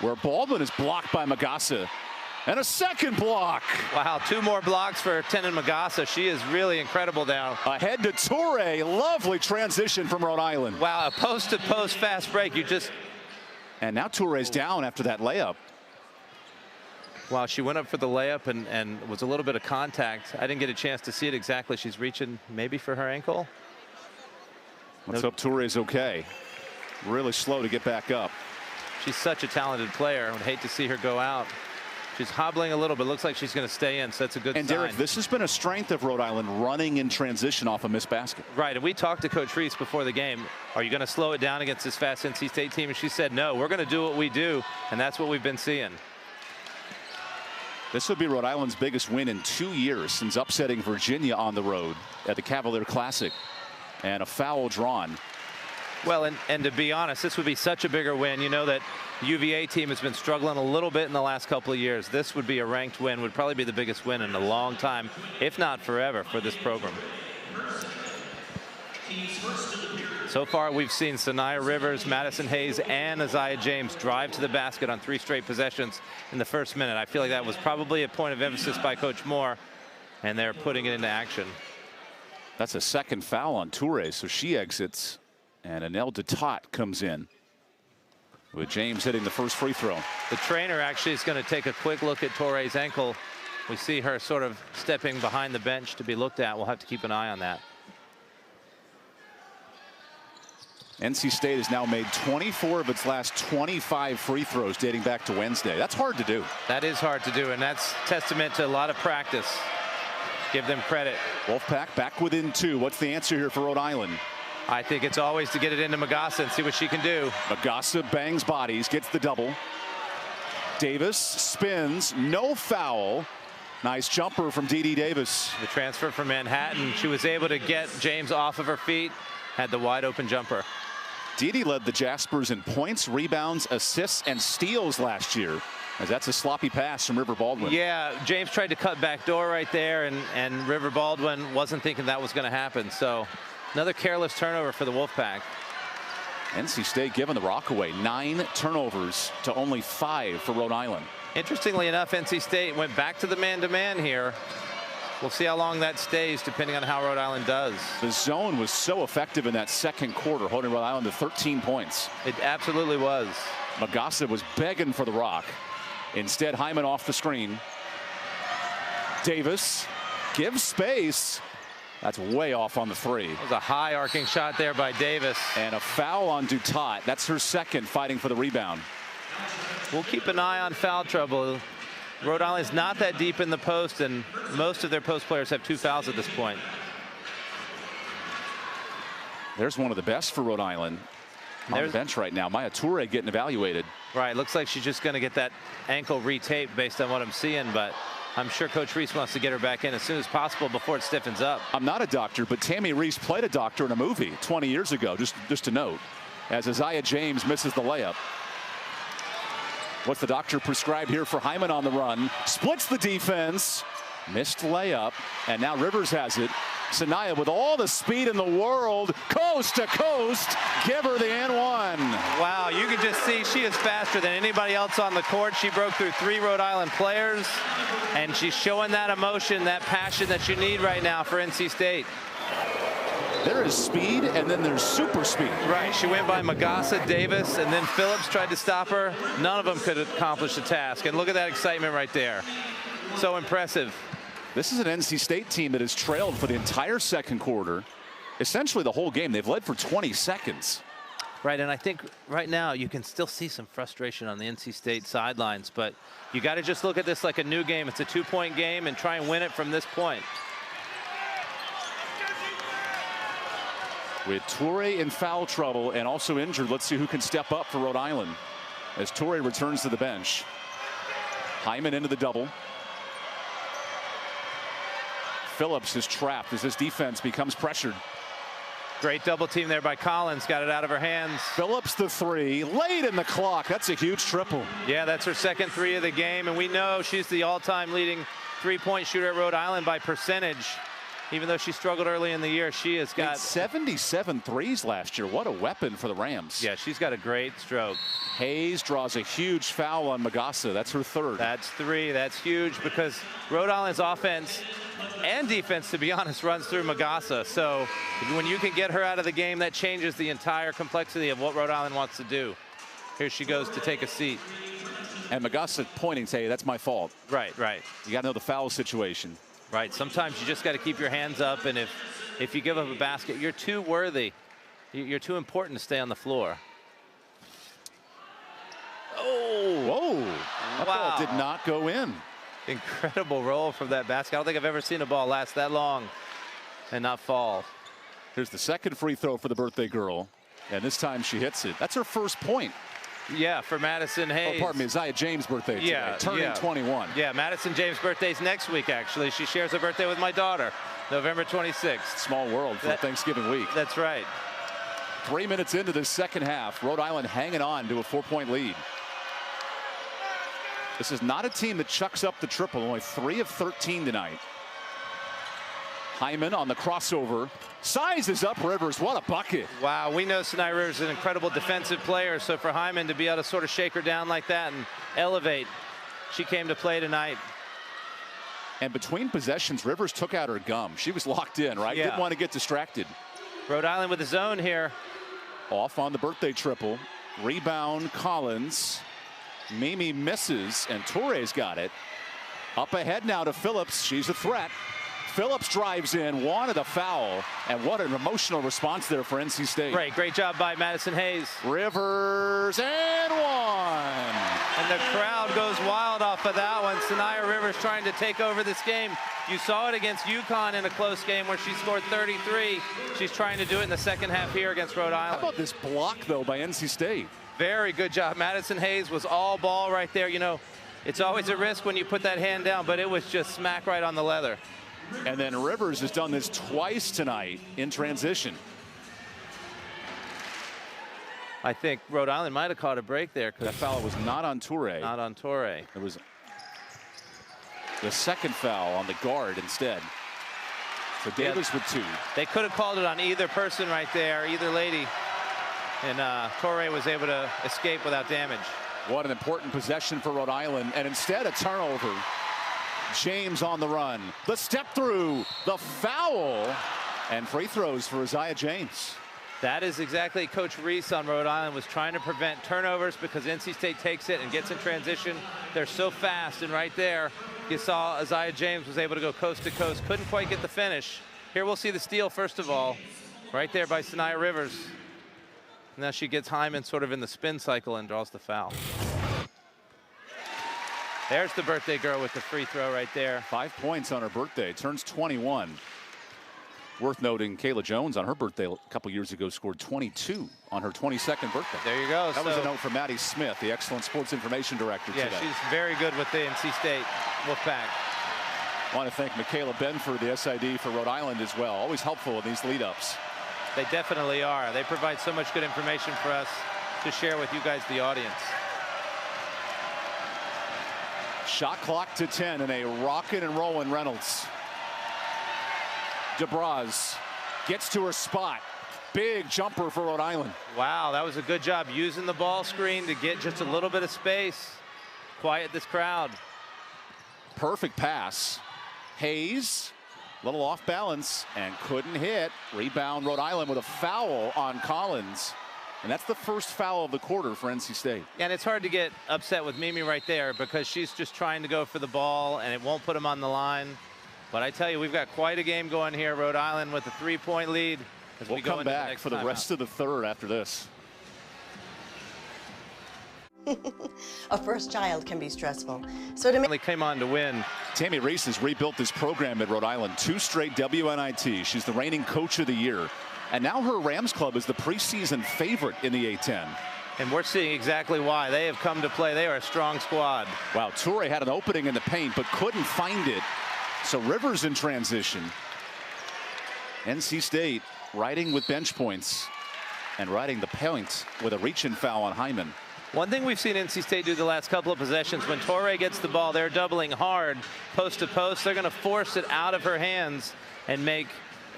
where Baldwin is blocked by Magassa. And a second block. Wow, 2 more blocks for Tenan Magassa. She is really incredible now. Ahead to 𝗀𝗱𝗆𝗆𝗆. Lovely transition from Rhode Island. Wow, a post-to-post fast break. And now 𝗀𝗱𝗆𝗆𝗆's down after that layup. Wow, she went up for the layup and was a little bit of contact. I didn't get a chance to see it exactly. She's reaching maybe for her ankle. Let's hope 𝗀𝗱𝗆𝗆𝗆's okay. Really slow to get back up. She's such a talented player. I would hate to see her go out. She's hobbling a little, but looks like she's going to stay in, so that's a good sign. And Derek, this has been a strength of Rhode Island, running in transition off a missed basket. Right, and we talked to Coach Reese before the game. Are you going to slow it down against this fast NC State team? And she said, no, we're going to do what we do, and that's what we've been seeing. This would be Rhode Island's biggest win in 2 years since upsetting Virginia on the road at the Cavalier Classic. And a foul drawn. Well, and to be honest, this would be such a bigger win. You know that the UVA team has been struggling a little bit in the last couple of years. This would be a ranked win, would probably be the biggest win in a long time, if not forever, for this program. So far, we've seen Sanaya Rivers, Madison Hayes, and Isaiah James drive to the basket on 3 straight possessions in the first minute. I feel like that was probably a point of emphasis by Coach Moore, and they're putting it into action. That's a second foul on 𝗀𝗱𝗆𝗆𝗆, so she exits. And 𝗿𝗏𝗃𝗃𝗃 comes in with James hitting the first free throw. The trainer actually is going to take a quick look at 𝗀𝗱𝗆𝗆𝗆's ankle. We see her sort of stepping behind the bench to be looked at. We'll have to keep an eye on that. NC State has now made 24 of its last 25 free throws dating back to Wednesday. That's hard to do. That is hard to do, and that's testament to a lot of practice. Give them credit. Wolfpack back within 2. What's the answer here for Rhode Island? I think it's always to get it into Magassa and see what she can do. Magassa bangs bodies, gets the double. Davis spins, no foul. Nice jumper from 𝗿𝗏 Davis. The transfer from Manhattan. She was able to get James off of her feet, had the wide open jumper. 𝗿𝗏 led the Jaspers in points, rebounds, assists, and steals last year. As that's a sloppy pass from River Baldwin. Yeah, James tried to cut back door right there, and River Baldwin wasn't thinking that was going to happen. So another careless turnover for the Wolfpack. NC State giving the rock away. 9 turnovers to only 5 for Rhode Island. Interestingly enough, NC State went back to the man-to-man here. We'll see how long that stays, depending on how Rhode Island does. The zone was so effective in that second quarter, holding Rhode Island to 13 points. It absolutely was. 𝗿𝗲𝗱𝘆 was begging for the rock. Instead, Hyman off the screen. Davis gives space. That's way off on the 3. It was a high arcing shot there by Davis. And a foul on 𝗿𝗏𝗽. That's her second, fighting for the rebound. We'll keep an eye on foul trouble. Rhode Island's not that deep in the post, and most of their post players have 2 fouls at this point. There's one of the best for Rhode Island on the bench right now. Maya Toure getting evaluated. Right, looks like she's just going to get that ankle retaped based on what I'm seeing, but I'm sure Coach Reese wants to get her back in as soon as possible before it stiffens up. I'm not a doctor, but Tammy Reese played a doctor in a movie 20 years ago, just to note, as Isaiah James misses the layup. What's the doctor prescribed here for Hyman on the run? Splits the defense, missed layup, and now Rivers has it. Sanaya with all the speed in the world, coast to coast, give her the and 1. Wow, you can just see she is faster than anybody else on the court. She broke through 3 Rhode Island players, and she's showing that emotion, that passion that you need right now for NC State. There is speed, and then there's super speed. Right, she went by 𝗿𝗲𝗱𝘆, Davis, and then Phillips tried to stop her. None of them could accomplish the task, and look at that excitement right there. So impressive. This is an NC State team that has trailed for the entire second quarter, essentially the whole game. They've led for 20 seconds. Right, and I think right now you can still see some frustration on the NC State sidelines, but you got to just look at this like a new game. It's a 2-point game, and try and win it from this point. With Toure in foul trouble and also injured, let's see who can step up for Rhode Island as Toure returns to the bench. Hyman into the double. Phillips is trapped as this defense becomes pressured. Great double team there by Collins. Got it out of her hands. Phillips the 3, late in the clock. That's a huge triple. Yeah, that's her second 3 of the game, and we know she's the all-time leading 3-point shooter at Rhode Island by percentage. Even though she struggled early in the year, she has got 77 threes last year. What a weapon for the Rams. Yeah, she's got a great stroke. Hayes draws a huge foul on 𝗿𝗲𝗱𝘆. That's her 3rd. That's 3. That's huge because Rhode Island's offense and defense, to be honest, runs through 𝗿𝗲𝗱𝘆. So when you can get her out of the game, that changes the entire complexity of what Rhode Island wants to do. Here she goes to take a seat. And 𝗿𝗲𝗱𝘆 pointing, say, that's my fault. Right, right. You got to know the foul situation. Right, sometimes you just got to keep your hands up, and if you give up a basket, you're too worthy. You're too important to stay on the floor. Oh! Whoa! That ball did not go in. Incredible roll from that basket. I don't think I've ever seen a ball last that long and not fall. Here's the second free throw for the birthday girl, and this time she hits it. That's her first point. Yeah, for Madison Hayes. Oh, pardon me, Isaiah James' birthday today. Turning 21. Yeah, Madison James' birthday's next week, actually. She shares her birthday with my daughter, November 26th. Small world for Thanksgiving week. That's right. 3 minutes into this second half, Rhode Island hanging on to a 4-point lead. This is not a team that chucks up the triple, only 3 of 13 tonight. Hyman on the crossover, sizes up Rivers. What a bucket. Wow, we know Sanaya Rivers is an incredible defensive player, so for Hyman to be able to sort of shake her down like that and elevate, she came to play tonight. And between possessions, Rivers took out her gum. She was locked in, right? Yeah. Didn't want to get distracted. Rhode Island with the zone here. Off on the birthday triple. Rebound, Collins. Mimi misses, and Toure's got it. Up ahead now to Phillips. She's a threat. Phillips drives in, wanted a foul, and what an emotional response there for NC State. Great job by Madison Hayes. Rivers and 1. And the crowd goes wild off of that one. Sanaya Rivers trying to take over this game. You saw it against UConn in a close game where she scored 33. She's trying to do it in the second half here against Rhode Island. How about this block, though, by NC State? Very good job. Madison Hayes was all ball right there. You know, it's always a risk when you put that hand down, but it was just smack right on the leather. And then Rivers has done this twice tonight in transition. I think Rhode Island might have caught a break there. That foul was not on 𝗀𝗏. Not on 𝗀𝗏. It was the second foul on the guard instead. So Davis with 2. They could have called it on either person right there, either lady. And 𝗀𝗏 was able to escape without damage. What an important possession for Rhode Island. And instead a turnover. James on the run. The step through. The foul. And free throws for Isaiah James. That is exactly Coach Reese on Rhode Island was trying to prevent turnovers because NC State takes it and gets in transition. They're so fast, and right there you saw Isaiah James was able to go coast to coast. Couldn't quite get the finish. Here we'll see the steal first of all, right there by Sanaya Rivers. Now she gets Hyman sort of in the spin cycle and draws the foul. There's the birthday girl with the free throw right there. 5 points on her birthday, turns 21. Worth noting, Kayla Jones on her birthday a couple years ago scored 22 on her 22nd birthday. There you go. That was a note from Maddie Smith, the excellent sports information director yeah, today. She's very good with the NC State Wolfpack. I want to thank Michaela Benford, the SID for Rhode Island as well. Always helpful in these lead-ups. They definitely are. They provide so much good information for us to share with you guys, the audience. Shot clock to 10 and a rockin' and rollin' Reynolds. 𝗿𝗲𝗱𝘆 gets to her spot. Big jumper for Rhode Island. Wow, that was a good job using the ball screen to get just a little bit of space. Quiet this crowd. Perfect pass. Hayes, a little off balance and couldn't hit. Rebound Rhode Island with a foul on Collins. And that's the first foul of the quarter for NC State. And it's hard to get upset with Mimi right there because she's just trying to go for the ball and it won't put him on the line. But I tell you, we've got quite a game going here. Rhode Island with a 3-point lead. As we'll come back for the rest of the third after this. A first child can be stressful. So to make came on to win. Tammy Reese has rebuilt this program at Rhode Island. 2 straight WNIT. She's the reigning coach of the year. And now her Rams club is the preseason favorite in the A-10. And we're seeing exactly why. They have come to play. They are a strong squad. Wow, 𝗀𝗏 had an opening in the paint but couldn't find it. So Rivers in transition. NC State riding with bench points and riding the point with a reach-in foul on Hyman. One thing we've seen NC State do the last couple of possessions, when 𝗀𝗏 gets the ball, they're doubling hard post to post. They're going to force it out of her hands and make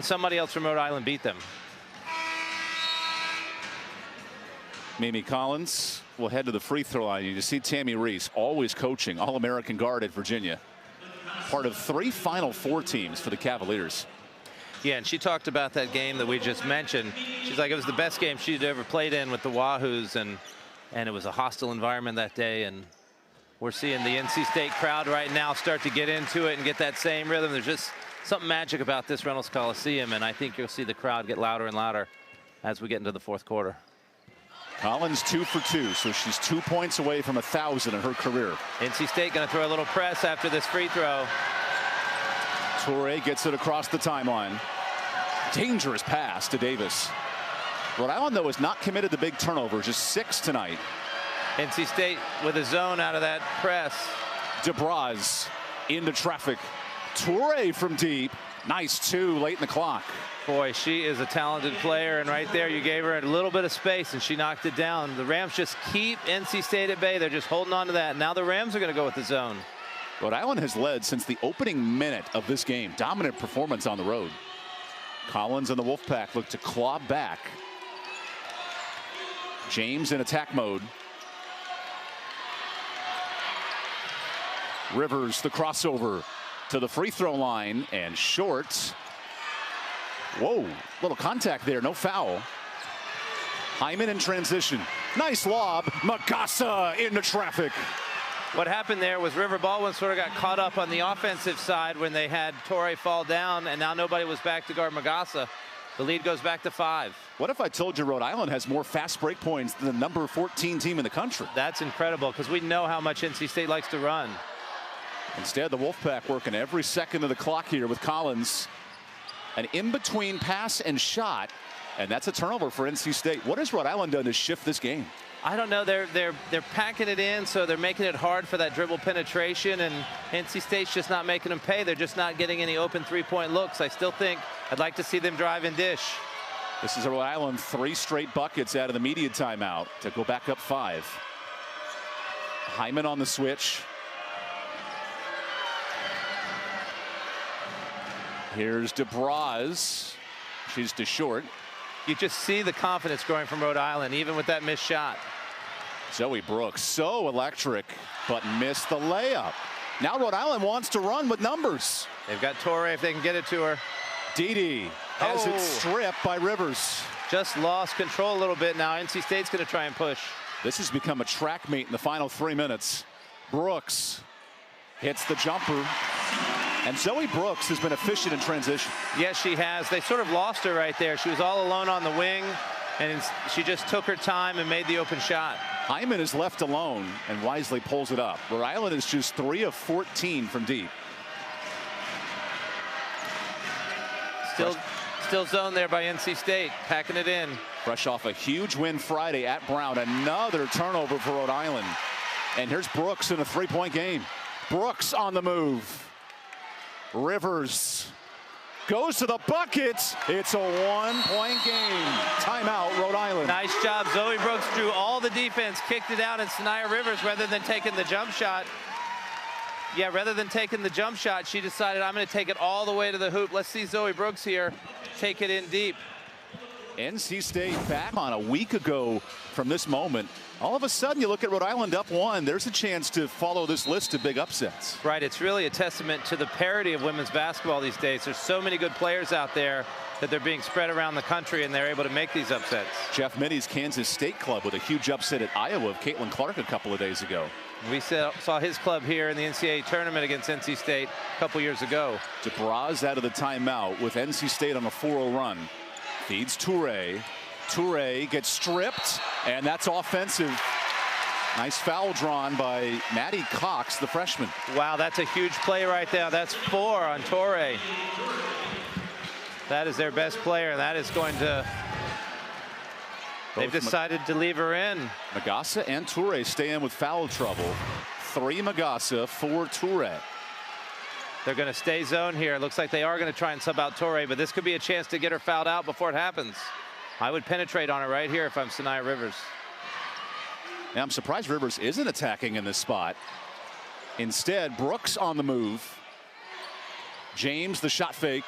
somebody else from Rhode Island beat them. Mimi Collins will head to the free throw line. You see Tammy Reese, always coaching, All-American guard at Virginia. Part of 3 Final Four teams for the Cavaliers. Yeah, and she talked about that game that we just mentioned. She's like, it was the best game she'd ever played in with the Wahoos, and it was a hostile environment that day. And we're seeing the NC State crowd right now start to get into it and get that same rhythm. There's just something magic about this Reynolds Coliseum, and I think you'll see the crowd get louder and louder as we get into the fourth quarter. Collins 2 for 2, so she's 2 points away from 1,000 in her career. NC State going to throw a little press after this free throw. 𝗀𝗏 gets it across the timeline. Dangerous pass to Davis. Rhode Island, though, is not committed to big turnovers, just 6 tonight. NC State with a zone out of that press. 𝗿𝗲𝗱𝗆 into traffic. 𝗀𝗏 from deep. Nice 2 late in the clock. Boy, she is a talented player, and right there you gave her a little bit of space and she knocked it down. The Rams just keep NC State at bay. They're just holding on to that. Now the Rams are going to go with the zone. Rhode Island has led since the opening minute of this game. Dominant performance on the road. Collins and the Wolfpack look to claw back. James in attack mode. Rivers the crossover to the free throw line and short. Whoa, little contact there, no foul. Hyman in transition. Nice lob. Magassa into traffic. What happened there was River Baldwin sort of got caught up on the offensive side when they had 𝗀𝗏 fall down, and now nobody was back to guard Magassa. The lead goes back to 5. What if I told you Rhode Island has more fast break points than the number 14 team in the country? That's incredible because we know how much NC State likes to run. Instead, the Wolfpack working every second of the clock here with Collins. An in-between pass and shot, and that's a turnover for NC State. What has Rhode Island done to shift this game? I don't know. They're packing it in, so they're making it hard for that dribble penetration, and NC State's just not making them pay. They're just not getting any open 3-point looks. I still think I'd like to see them drive and dish. This is Rhode Island 3 straight buckets out of the media timeout to go back up 5. Hyman on the switch. Here's 𝗿𝗲𝗱𝘆. She's too short. You just see the confidence growing from Rhode Island, even with that missed shot. Zoe Brooks, so electric, but missed the layup. Now Rhode Island wants to run with numbers. They've got Torrey if they can get it to her. 𝗿𝗲 has it stripped by Rivers. Just lost control a little bit now. NC State's going to try and push. This has become a track meet in the final 3 minutes. Brooks hits the jumper. And Zoe Brooks has been efficient in transition. Yes, she has. They sort of lost her right there. She was all alone on the wing, and she just took her time and made the open shot. Hyman is left alone, and wisely pulls it up. Rhode Island is just 3 of 14 from deep. Still zone there by NC State, packing it in. Fresh off a huge win Friday at Brown. Another turnover for Rhode Island. And here's Brooks in a 3-point game. Brooks on the move. Rivers goes to the bucket. It's a 1-point game. Timeout, Rhode Island. Nice job. Zoe Brooks drew all the defense, kicked it out, and Sania Rivers, rather than taking the jump shot, she decided, I'm going to take it all the way to the hoop. Let's see Zoe Brooks here take it in deep. NC State back on a week ago from this moment. All of a sudden, you look at Rhode Island up 1. There's a chance to follow this list of big upsets. Right. It's really a testament to the parity of women's basketball these days. There's so many good players out there that they're being spread around the country, and they're able to make these upsets. Jeff Mitty's Kansas State club with a huge upset at Iowa of 𝘁𝗄𝗄 Clark a couple of days ago. We saw his club here in the NCAA tournament against NC State a couple years ago. 𝗿𝗲𝗱𝗆 out of the timeout with NC State on a 4-0 run. Feeds Toure. Toure gets stripped, and that's offensive. Nice foul drawn by Maddie Cox, the freshman. Wow, that's a huge play right there. That's 4 on Toure. That is their best player, and that is going to... They've decided to leave her in. Magassa and Toure stay in with foul trouble. 3 Magassa, 4 Toure. They're going to stay zone here. It looks like they are going to try and sub out Toure, but this could be a chance to get her fouled out before it happens. I would penetrate on it right here if I'm Sania Rivers. Now, I'm surprised Rivers isn't attacking in this spot. Instead, Brooks on the move. James, the shot fake.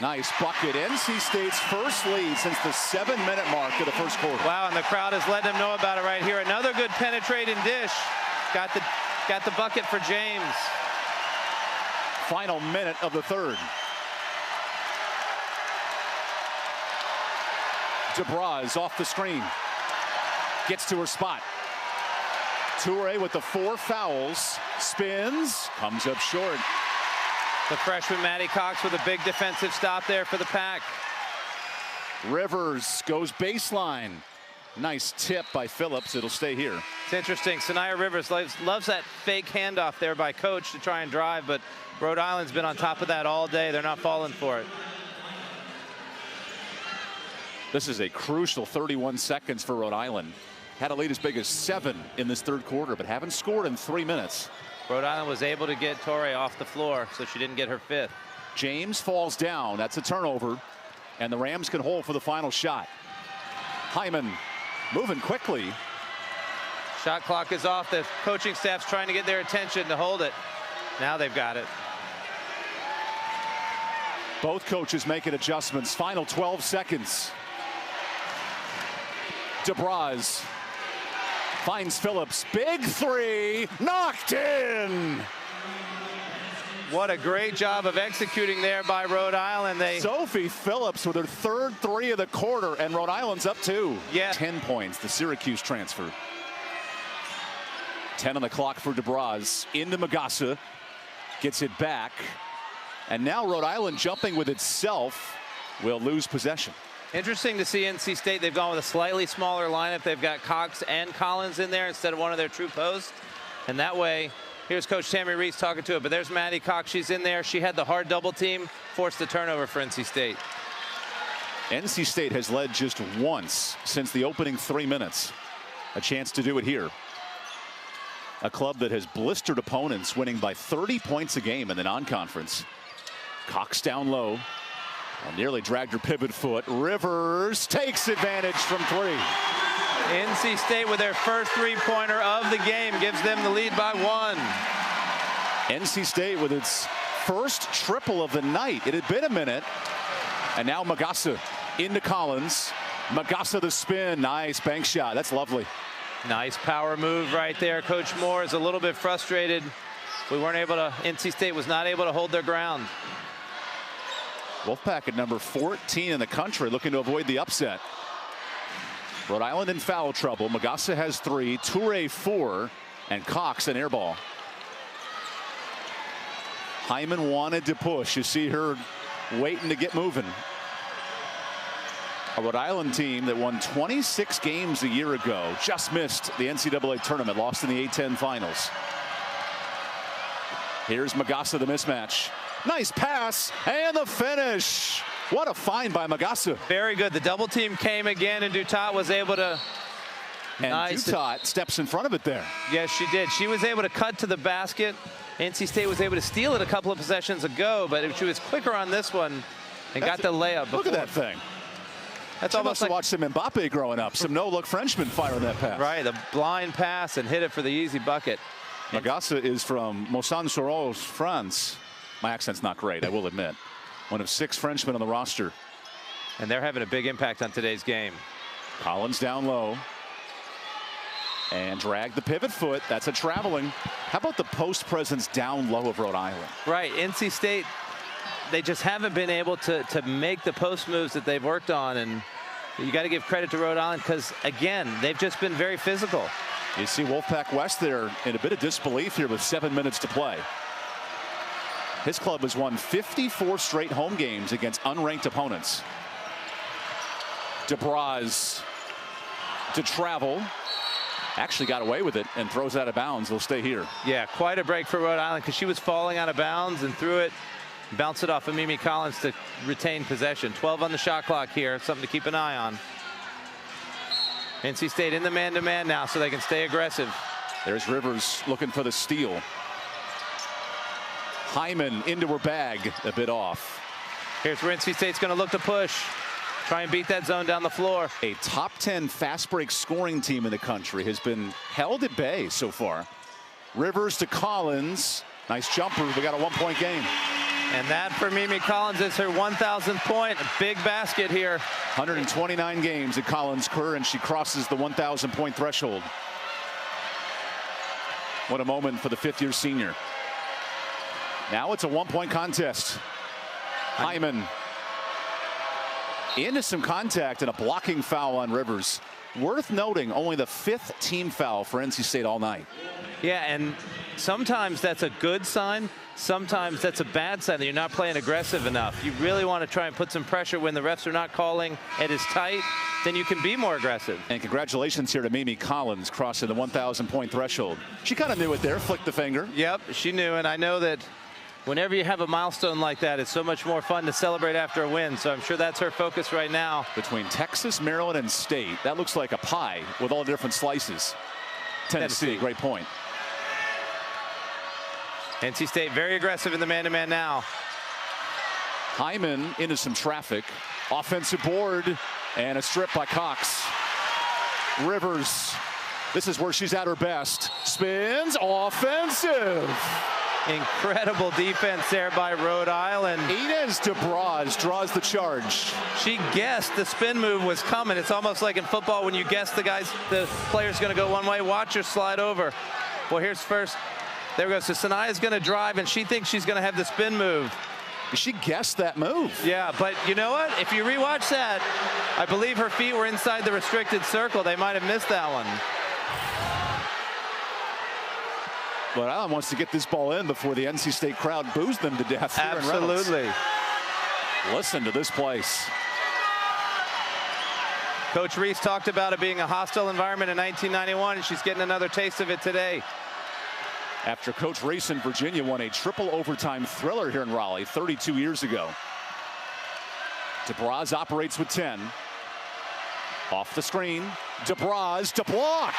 Nice bucket. NC State's first lead since the 7-minute mark of the first quarter. Wow, and the crowd is letting them know about it right here. Another good penetrating dish. Got the bucket for James. Final minute of the third. 𝗿𝗲𝗱𝗆 off the screen. Gets to her spot. Toure with the 4 fouls. Spins. Comes up short. The freshman Maddie Cox with a big defensive stop there for the pack. Rivers goes baseline. Nice tip by Phillips. It'll stay here. It's interesting. Sania Rivers loves that fake handoff there by Coach to try and drive, but Rhode Island's been on top of that all day. They're not falling for it. This is a crucial 31 seconds for Rhode Island. Had a lead as big as 7 in this third quarter, but haven't scored in 3 minutes. Rhode Island was able to get Toure off the floor, so she didn't get her 5th. James falls down. That's a turnover, and the Rams can hold for the final shot. Hyman moving quickly. Shot clock is off. The coaching staff's trying to get their attention to hold it. Now they've got it. Both coaches making adjustments. Final 12 seconds. 𝗿𝗲𝗆𝗆 finds Phillips. Big 3. Knocked in. What a great job of executing there by Rhode Island. Sophie Phillips with her 3rd 3 of the quarter, and Rhode Island's up 2. Yeah. 10 points, the Syracuse transfer. 10 on the clock for 𝗿𝗲𝗆. Into Magassa. Gets it back. And now Rhode Island jumping with itself will lose possession. Interesting to see NC State. They've gone with a slightly smaller lineup. They've got Cox and Collins in there instead of one of their true posts. And that way, here's Coach Tammy Reese talking to it. But there's Maddie Cox. She's in there. She had the hard double team, forced the turnover for NC State. NC State has led just once since the opening 3 minutes. A chance to do it here. A club that has blistered opponents, winning by 30 points a game in the non-conference. Cox down low. Well, nearly dragged her pivot foot. Rivers takes advantage from 3. NC State with their first three-pointer of the game gives them the lead by 1. NC State with its first triple of the night. It had been a minute. And now Magassa into Collins. Magassa the spin. Nice bank shot. That's lovely. Nice power move right there. Coach Moore is a little bit frustrated. NC State was not able to hold their ground. Wolfpack at number 14 in the country, looking to avoid the upset. Rhode Island in foul trouble. Magassa has 3, Toure 4, and Cox an air ball. Hyman wanted to push. You see her waiting to get moving. A Rhode Island team that won 26 games a year ago just missed the NCAA tournament, lost in the A-10 finals. Here's Magassa, the mismatch. Nice pass and the finish. What a find by Magassa. Very good. The double team came again, and 𝗿𝗏 was able to. And 𝗿𝗏 steps in front of it there. Yes, she did. She was able to cut to the basket. NC State was able to steal it a couple of possessions ago, but she was quicker on this one and got the layup before. Look at that thing. That's almost like watch some Mbappe growing up. Some no-look Frenchman firing that pass. Right, the blind pass and hit it for the easy bucket. Magassa is from Moussan-sur-Oise, France. My accent's not great, I will admit. One of 6 Frenchmen on the roster. And they're having a big impact on today's game. Collins down low. And drag the pivot foot. That's a traveling. How about the post presence down low of Rhode Island? Right, NC State, they just haven't been able to make the post moves that they've worked on. And you got to give credit to Rhode Island because, again, they've just been very physical. You see Wolfpack West there in a bit of disbelief here with 7 minutes to play. His club has won 54 straight home games against unranked opponents. 𝗿𝗏 to travel. Actually got away with it and throws it out of bounds. They'll stay here. Yeah, quite a break for Rhode Island because she was falling out of bounds and threw it, bounced it off of 𝗿𝗏 Collins to retain possession. 12 on the shot clock here, something to keep an eye on. NC State in the man-to-man now so they can stay aggressive. There's Rivers looking for the steal. Hyman into her bag, a bit off. Here's where NC State's going to look to push. Try and beat that zone down the floor. A top 10 fast break scoring team in the country has been held at bay so far. Rivers to Collins. Nice jumper. We got a 1-point game. And that for 𝗿𝗏 Collins is her 1,000th point. A big basket here. 129 games at Collins Kerr, and she crosses the 1,000-point threshold. What a moment for the 5th-year senior. Now it's a 1-point contest. Hyman into some contact and a blocking foul on Rivers. Worth noting, only the 5th team foul for NC State all night. Yeah, and sometimes that's a good sign. Sometimes that's a bad sign that you're not playing aggressive enough. You really want to try and put some pressure when the refs are not calling. It is tight. Then you can be more aggressive. And congratulations here to 𝗿𝗏 Collins crossing the 1,000-point threshold. She kind of knew it there, flicked the finger. Yep, she knew, and I know that whenever you have a milestone like that, it's so much more fun to celebrate after a win. So I'm sure that's her focus right now. Between Texas, Maryland, and State, that looks like a pie with all the different slices. Tennessee, great point. NC State very aggressive in the man-to-man now. Hyman into some traffic. Offensive board and a strip by Cox. Rivers, this is where she's at her best. Spins, offensive. Incredible defense there by Rhode Island. 𝗿𝗏 draws the charge. She guessed the spin move was coming. It's almost like in football when you guess the player's going to go one way. Watch her slide over. Well, here's first. There we go. So Sanaya's going to drive, and she thinks she's going to have the spin move. She guessed that move. Yeah, but you know what? If you rewatch that, I believe her feet were inside the restricted circle. They might have missed that one. But Allen wants to get this ball in before the NC State crowd boos them to death. Absolutely. Listen to this place. Coach Reese talked about it being a hostile environment in 1991, and she's getting another taste of it today. After Coach Reese in Virginia won a triple overtime thriller here in Raleigh 32 years ago. 𝗿𝗏 operates with 10. Off the screen. 𝗿𝗏 to blocked.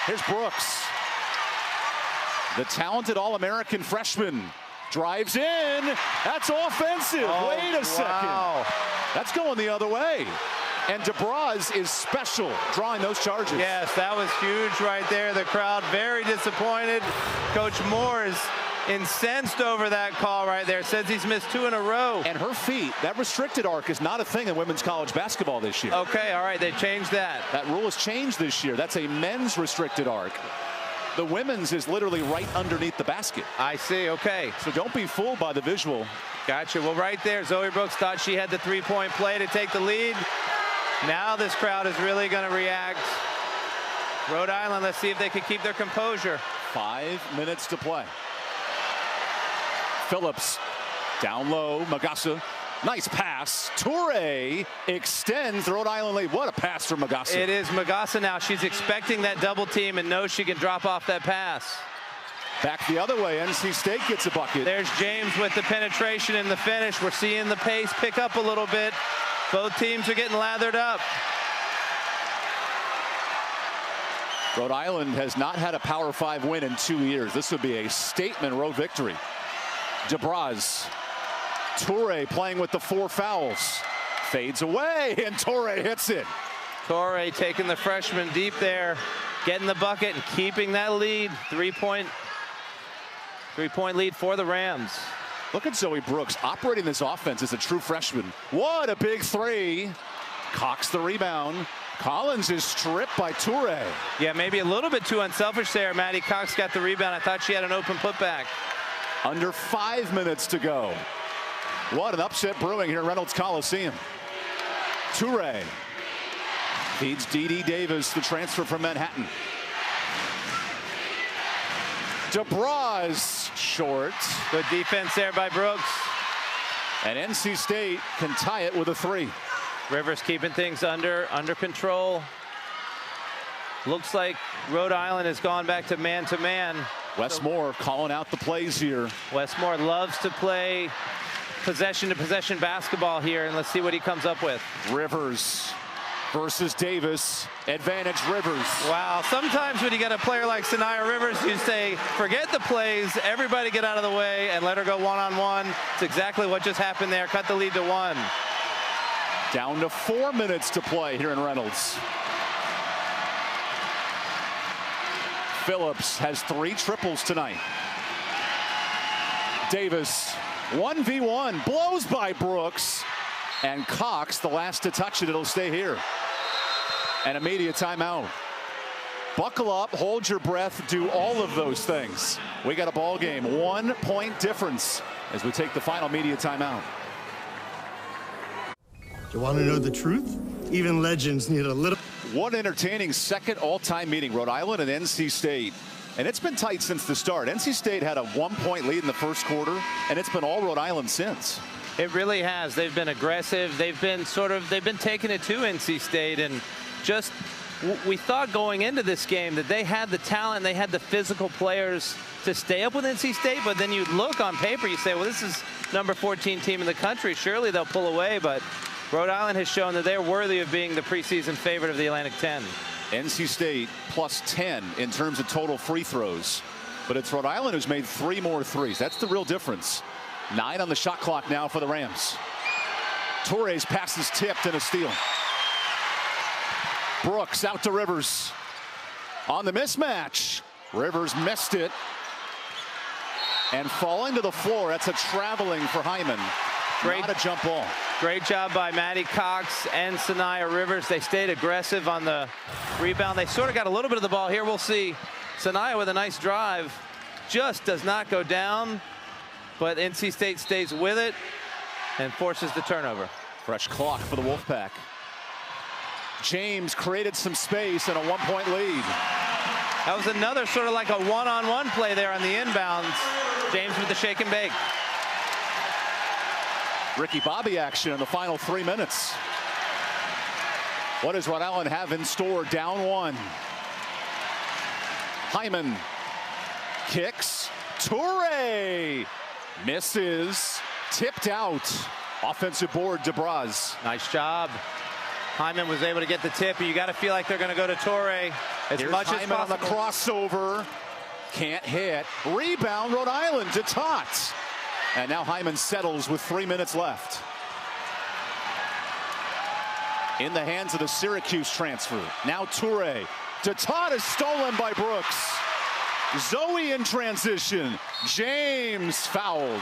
Here's Brooks. The talented All-American freshman Drives in. That's offensive. Oh, Wait a second. wow. That's going the other way. And 𝗿𝗲𝗱𝘆 is special, drawing those charges. Yes, that was huge right there. The crowd very disappointed. Coach Moore is incensed over that call right there. Says he's missed 2 in a row. And her feet, that restricted arc is not a thing in women's college basketball this year. Okay, all right, they changed that. That rule has changed this year. That's a men's restricted arc. The women's is literally right underneath the basket. I see, okay. So don't be fooled by the visual. Gotcha. Well, right there, Zoe Brooks thought she had the three-point play to take the lead. Now this crowd is really going to react. Rhode Island, let's see if they can keep their composure. 5 minutes to play. Phillips down low. Magassa. Nice pass. Toure extends the Rhode Island lead. What a pass from Magassa. It is Magassa now. She's expecting that double team and knows she can drop off that pass. Back the other way. NC State gets a bucket. There's James with the penetration and the finish. We're seeing the pace pick up a little bit. Both teams are getting lathered up. Rhode Island has not had a Power 5 win in 2 years. This would be a statement road victory. 𝗿𝗲𝗱𝘆. Toure playing with the 4 fouls. Fades away, and Toure hits it. Toure taking the freshman deep there, getting the bucket and keeping that lead. Three-point lead for the Rams. Look at Zoe Brooks operating this offense as a true freshman. What a big three. Cox the rebound. Collins is stripped by Toure. Yeah, maybe a little bit too unselfish there. Maddie Cox got the rebound. I thought she had an open putback. Under 5 minutes to go. What an upset brewing here at Reynolds Coliseum. Toure feeds Dee Davis, the transfer from Manhattan. 𝗿𝗲𝗱𝘆 short. Good defense there by Brooks. And NC State can tie it with a 3. Rivers keeping things under control. Looks like Rhode Island has gone back to man-to-man. Wes Moore calling out the plays here. Wes Moore loves to play possession-to-possession basketball here, and let's see what he comes up with. Rivers versus Davis. Advantage Rivers. Wow, sometimes when you get a player like Sanaya Rivers, you say, forget the plays, everybody get out of the way and let her go one-on-one. It's exactly what just happened there. Cut the lead to 1. Down to 4 minutes to play here in Reynolds. Phillips has 3 triples tonight. Davis, 1v1, blows by Brooks. And Cox, the last to touch it, it'll stay here. An immediate timeout. Buckle up, hold your breath, do all of those things. We got a ball game, 1 point difference as we take the final media timeout. You want to know the truth? Even legends need a little. What entertaining second all-time meeting, Rhode Island and NC State. And it's been tight since the start. NC State had a 1-point lead in the first quarter, and it's been all Rhode Island since. It really has. They've been aggressive. They've been taking it to NC State, and just we thought going into this game that they had the talent, they had the physical players to stay up with NC State, but then you look on paper, you say, well, this is number 14 team in the country. Surely they'll pull away, but Rhode Island has shown that they're worthy of being the preseason favorite of the Atlantic 10. NC State plus 10 in terms of total free throws, but it's Rhode Island who's made 3 more threes. That's the real difference. 9 on the shot clock now for the Rams. Toure's pass is tipped and a steal. Brooks out to Rivers. On the mismatch. Rivers missed it. And falling to the floor. That's a traveling for Hyman. Not a jump ball. Great job by Maddie Cox and Sanaya Rivers. They stayed aggressive on the rebound. They sort of got a little bit of the ball here. We'll see. Sanaya with a nice drive. Just does not go down. But NC State stays with it and forces the turnover. Fresh clock for the Wolfpack. James created some space and a 1-point lead. That was another sort of like a one-on-one play there on the inbounds. James with the shake and bake. Ricky Bobby action in the final 3 minutes. What does Rhode Island have in store? Down 1. Hyman kicks. Toure misses. Tipped out. Offensive board, 𝗿𝗲𝗱𝘆. Nice job. Hyman was able to get the tip. You got to feel like they're going to go to Toure as much as possible. On the crossover. Can't hit. Rebound, Rhode Island to Tots. And now Hyman settles with 3 minutes left. In the hands of the Syracuse transfer. Now Toure. 𝗿𝗲𝗍 is stolen by Brooks. Zoe in transition. James fouled.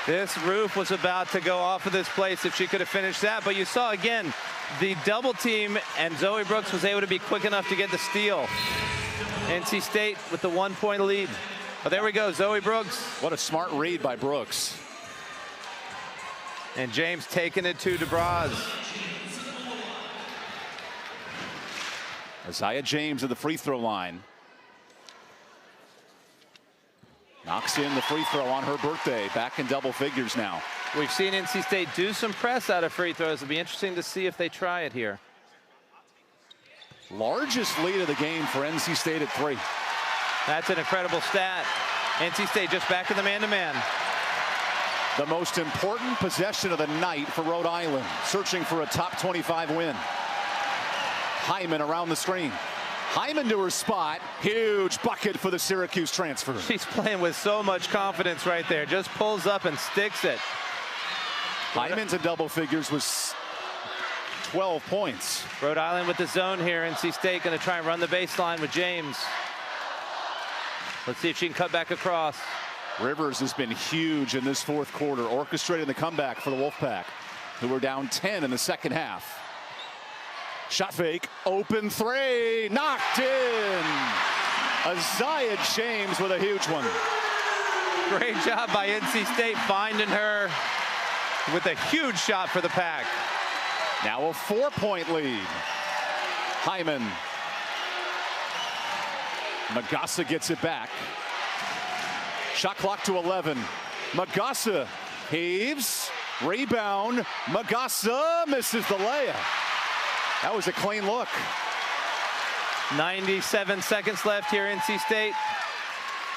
This roof was about to go off of this place if she could have finished that. But you saw again the double team, and Zoe Brooks was able to be quick enough to get the steal. NC State with the 1-point lead. Oh, there we go, Zoe Brooks. What a smart read by Brooks. And James taking it to 𝗿𝗏𝗍𝗆. Isaiah James at the free throw line. Knocks in the free throw on her birthday. Back in double figures now. We've seen NC State do some press out of free throws. It'll be interesting to see if they try it here. Largest lead of the game for NC State at 3. That's an incredible stat. NC State just back in the man-to-man. The most important possession of the night for Rhode Island, searching for a top 25 win. Hyman around the screen. Hyman to her spot. Huge bucket for the Syracuse transfer. She's playing with so much confidence right there. Just pulls up and sticks it. Hyman's in double figures with 12 points. Rhode Island with the zone here. NC State going to try and run the baseline with James. Let's see if she can cut back across. Rivers has been huge in this fourth quarter, orchestrating the comeback for the Wolfpack, who were down 10 in the second half. Shot fake, open three, knocked in. Isaiah James with a huge one. Great job by NC State finding her with a huge shot for the Pack. Now a 4-point lead. Hyman. Magassa gets it back. Shot clock to 11. Magassa heaves, rebound. Magassa misses the layup. That was a clean look. 97 seconds left here, NC State.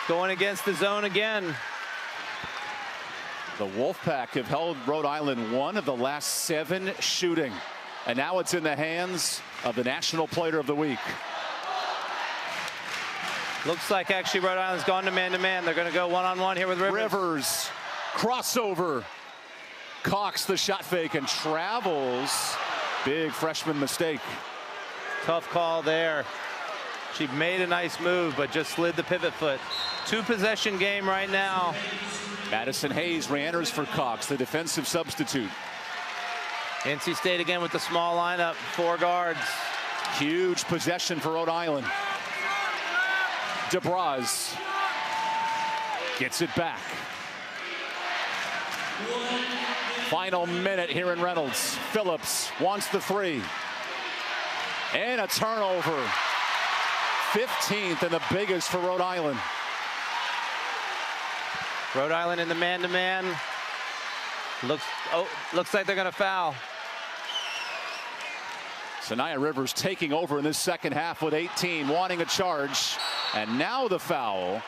Going against the zone again. The Wolfpack have held Rhode Island one of the last 7 shooting. And now it's in the hands of the National Player of the Week. Looks like actually Rhode Island's gone to man-to-man. They're going to go one-on-one here with Rivers. Rivers, crossover. Cox the shot fake and travels. Big freshman mistake. Tough call there. She made a nice move, but just slid the pivot foot. 2-possession game right now. Madison Hayes re-enters for Cox, the defensive substitute. NC State again with the small lineup, 4 guards. Huge possession for Rhode Island. 𝗿𝗏𝗍𝗆 gets it back. Final minute here in Reynolds. Phillips wants the 3. And a turnover. 15th and the biggest for Rhode Island. Rhode Island in the man-to-man. Looks like they're going to foul. Sanaya Rivers taking over in this second half with 18, wanting a charge. And now the foul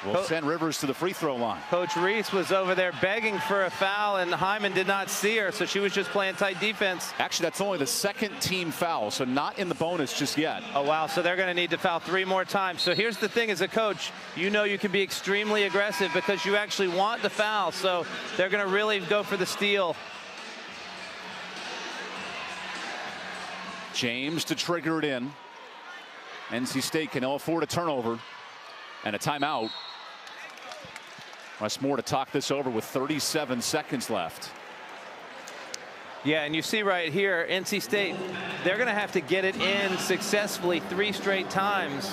will send Rivers to the free throw line. Coach Reese was over there begging for a foul, and Hyman did not see her, so she was just playing tight defense. Actually, that's only the second team foul, so not in the bonus just yet. Oh, wow, so they're going to need to foul 3 more times. So here's the thing, as a coach, you know you can be extremely aggressive because you actually want the foul, so they're going to really go for the steal. James to trigger it in. NC State can afford a turnover and a timeout. Westmore to talk this over with 37 seconds left. Yeah, and you see right here, NC State, they're going to have to get it in successfully 3 straight times.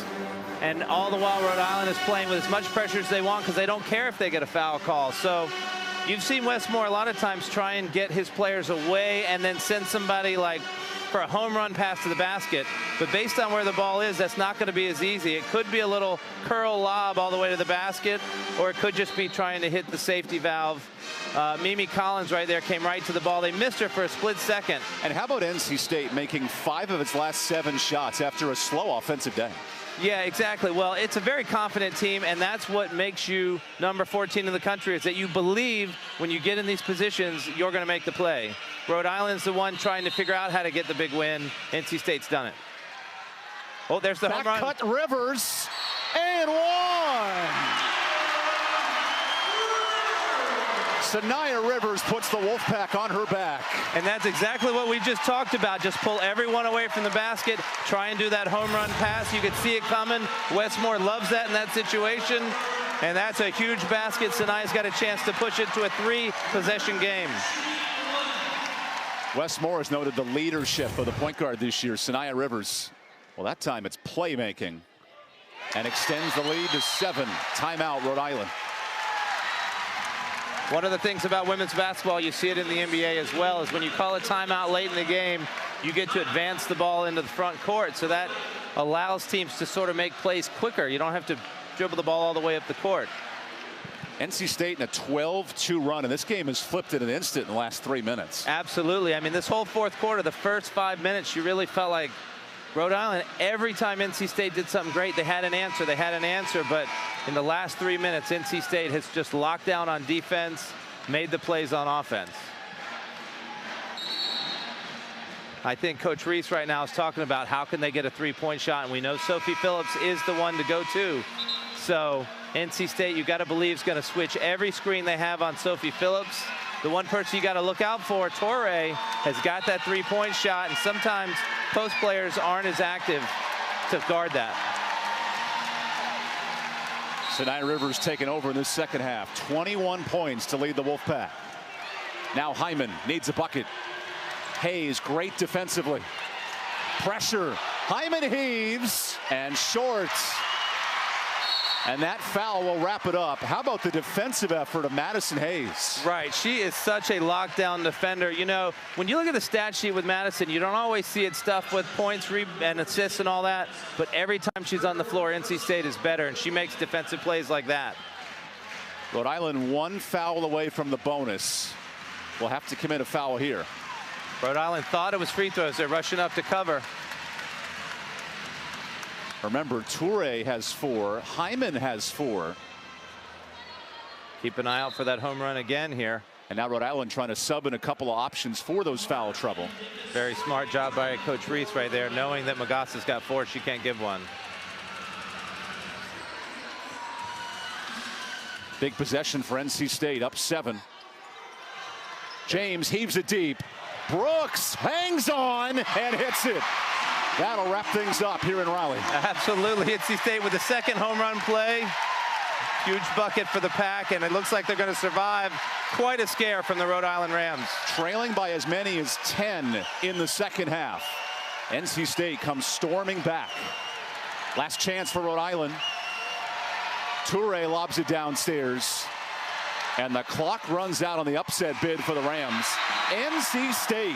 And all the while, Rhode Island is playing with as much pressure as they want because they don't care if they get a foul call. So you've seen Westmore a lot of times try and get his players away and then send somebody like for a home run pass to the basket. But based on where the ball is, that's not going to be as easy. It could be a little curl lob all the way to the basket, or it could just be trying to hit the safety valve. Mimi Collins right there came right to the ball. They missed her for a split second. And how about NC State making 5 of its last 7 shots after a slow offensive day? Yeah, exactly. Well, it's a very confident team, and that's what makes you number 14 in the country, is that you believe when you get in these positions, you're going to make the play. Rhode Island's the one trying to figure out how to get the big win. NC State's done it. Oh, there's the home run. Back cut Rivers, and 1. Sanaya Rivers puts the Wolfpack on her back. And that's exactly what we just talked about. Just pull everyone away from the basket. Try and do that home run pass. You could see it coming. Westmore loves that in that situation. And that's a huge basket. Sanaya's got a chance to push it to a 3-possession game. Westmore has noted the leadership of the point guard this year, Sanaya Rivers. Well, that time it's playmaking. And extends the lead to 7. Timeout, Rhode Island. One of the things about women's basketball, you see it in the NBA as well, is when you call a timeout late in the game, you get to advance the ball into the front court. So that allows teams to sort of make plays quicker. You don't have to dribble the ball all the way up the court. NC State in a 12-2 run, and this game has flipped in an instant in the last 3 minutes. Absolutely. I mean, this whole fourth quarter, the first 5 minutes, you really felt like Rhode Island, every time NC State did something great, they had an answer. They had an answer, but in the last 3 minutes, NC State has just locked down on defense, made the plays on offense. I think Coach Reese right now is talking about how can they get a three-point shot, and we know Sophie Phillips is the one to go to. So NC State, you got to believe, is going to switch every screen they have on Sophie Phillips. The one person you got to look out for, 𝗀𝗏, has got that three-point shot, and sometimes post players aren't as active to guard that. Sanaya Rivers taking over in this second half. 21 points to lead the Wolfpack. Now Hyman needs a bucket. Hayes, great defensively. Pressure. Hyman heaves and short. And that foul will wrap it up. How about the defensive effort of Madison Hayes? Right, she is such a lockdown defender. You know, when you look at the stat sheet with Madison, you don't always see it stuffed with points and assists and all that. But every time she's on the floor, NC State is better, and she makes defensive plays like that. Rhode Island 1 foul away from the bonus. Will have to commit a foul here. Rhode Island thought it was free throws. They're rushing up to cover. Remember, 𝗀𝗏 has 4. Hyman has 4. Keep an eye out for that home run again here. And now Rhode Island trying to sub in a couple of options for those foul trouble. Very smart job by Coach Reese right there, knowing that Magasa's got 4, she can't give one. Big possession for NC State, up 7. James heaves it deep. Brooks hangs on and hits it. That'll wrap things up here in Raleigh. Absolutely. NC State with the second home run play. Huge bucket for the Pack, and it looks like they're going to survive quite a scare from the Rhode Island Rams. Trailing by as many as 10 in the second half. NC State comes storming back. Last chance for Rhode Island. 𝗀𝗏 lobs it downstairs. And the clock runs out on the upset bid for the Rams. NC State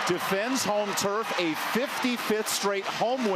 defends home turf, a 55th straight home win.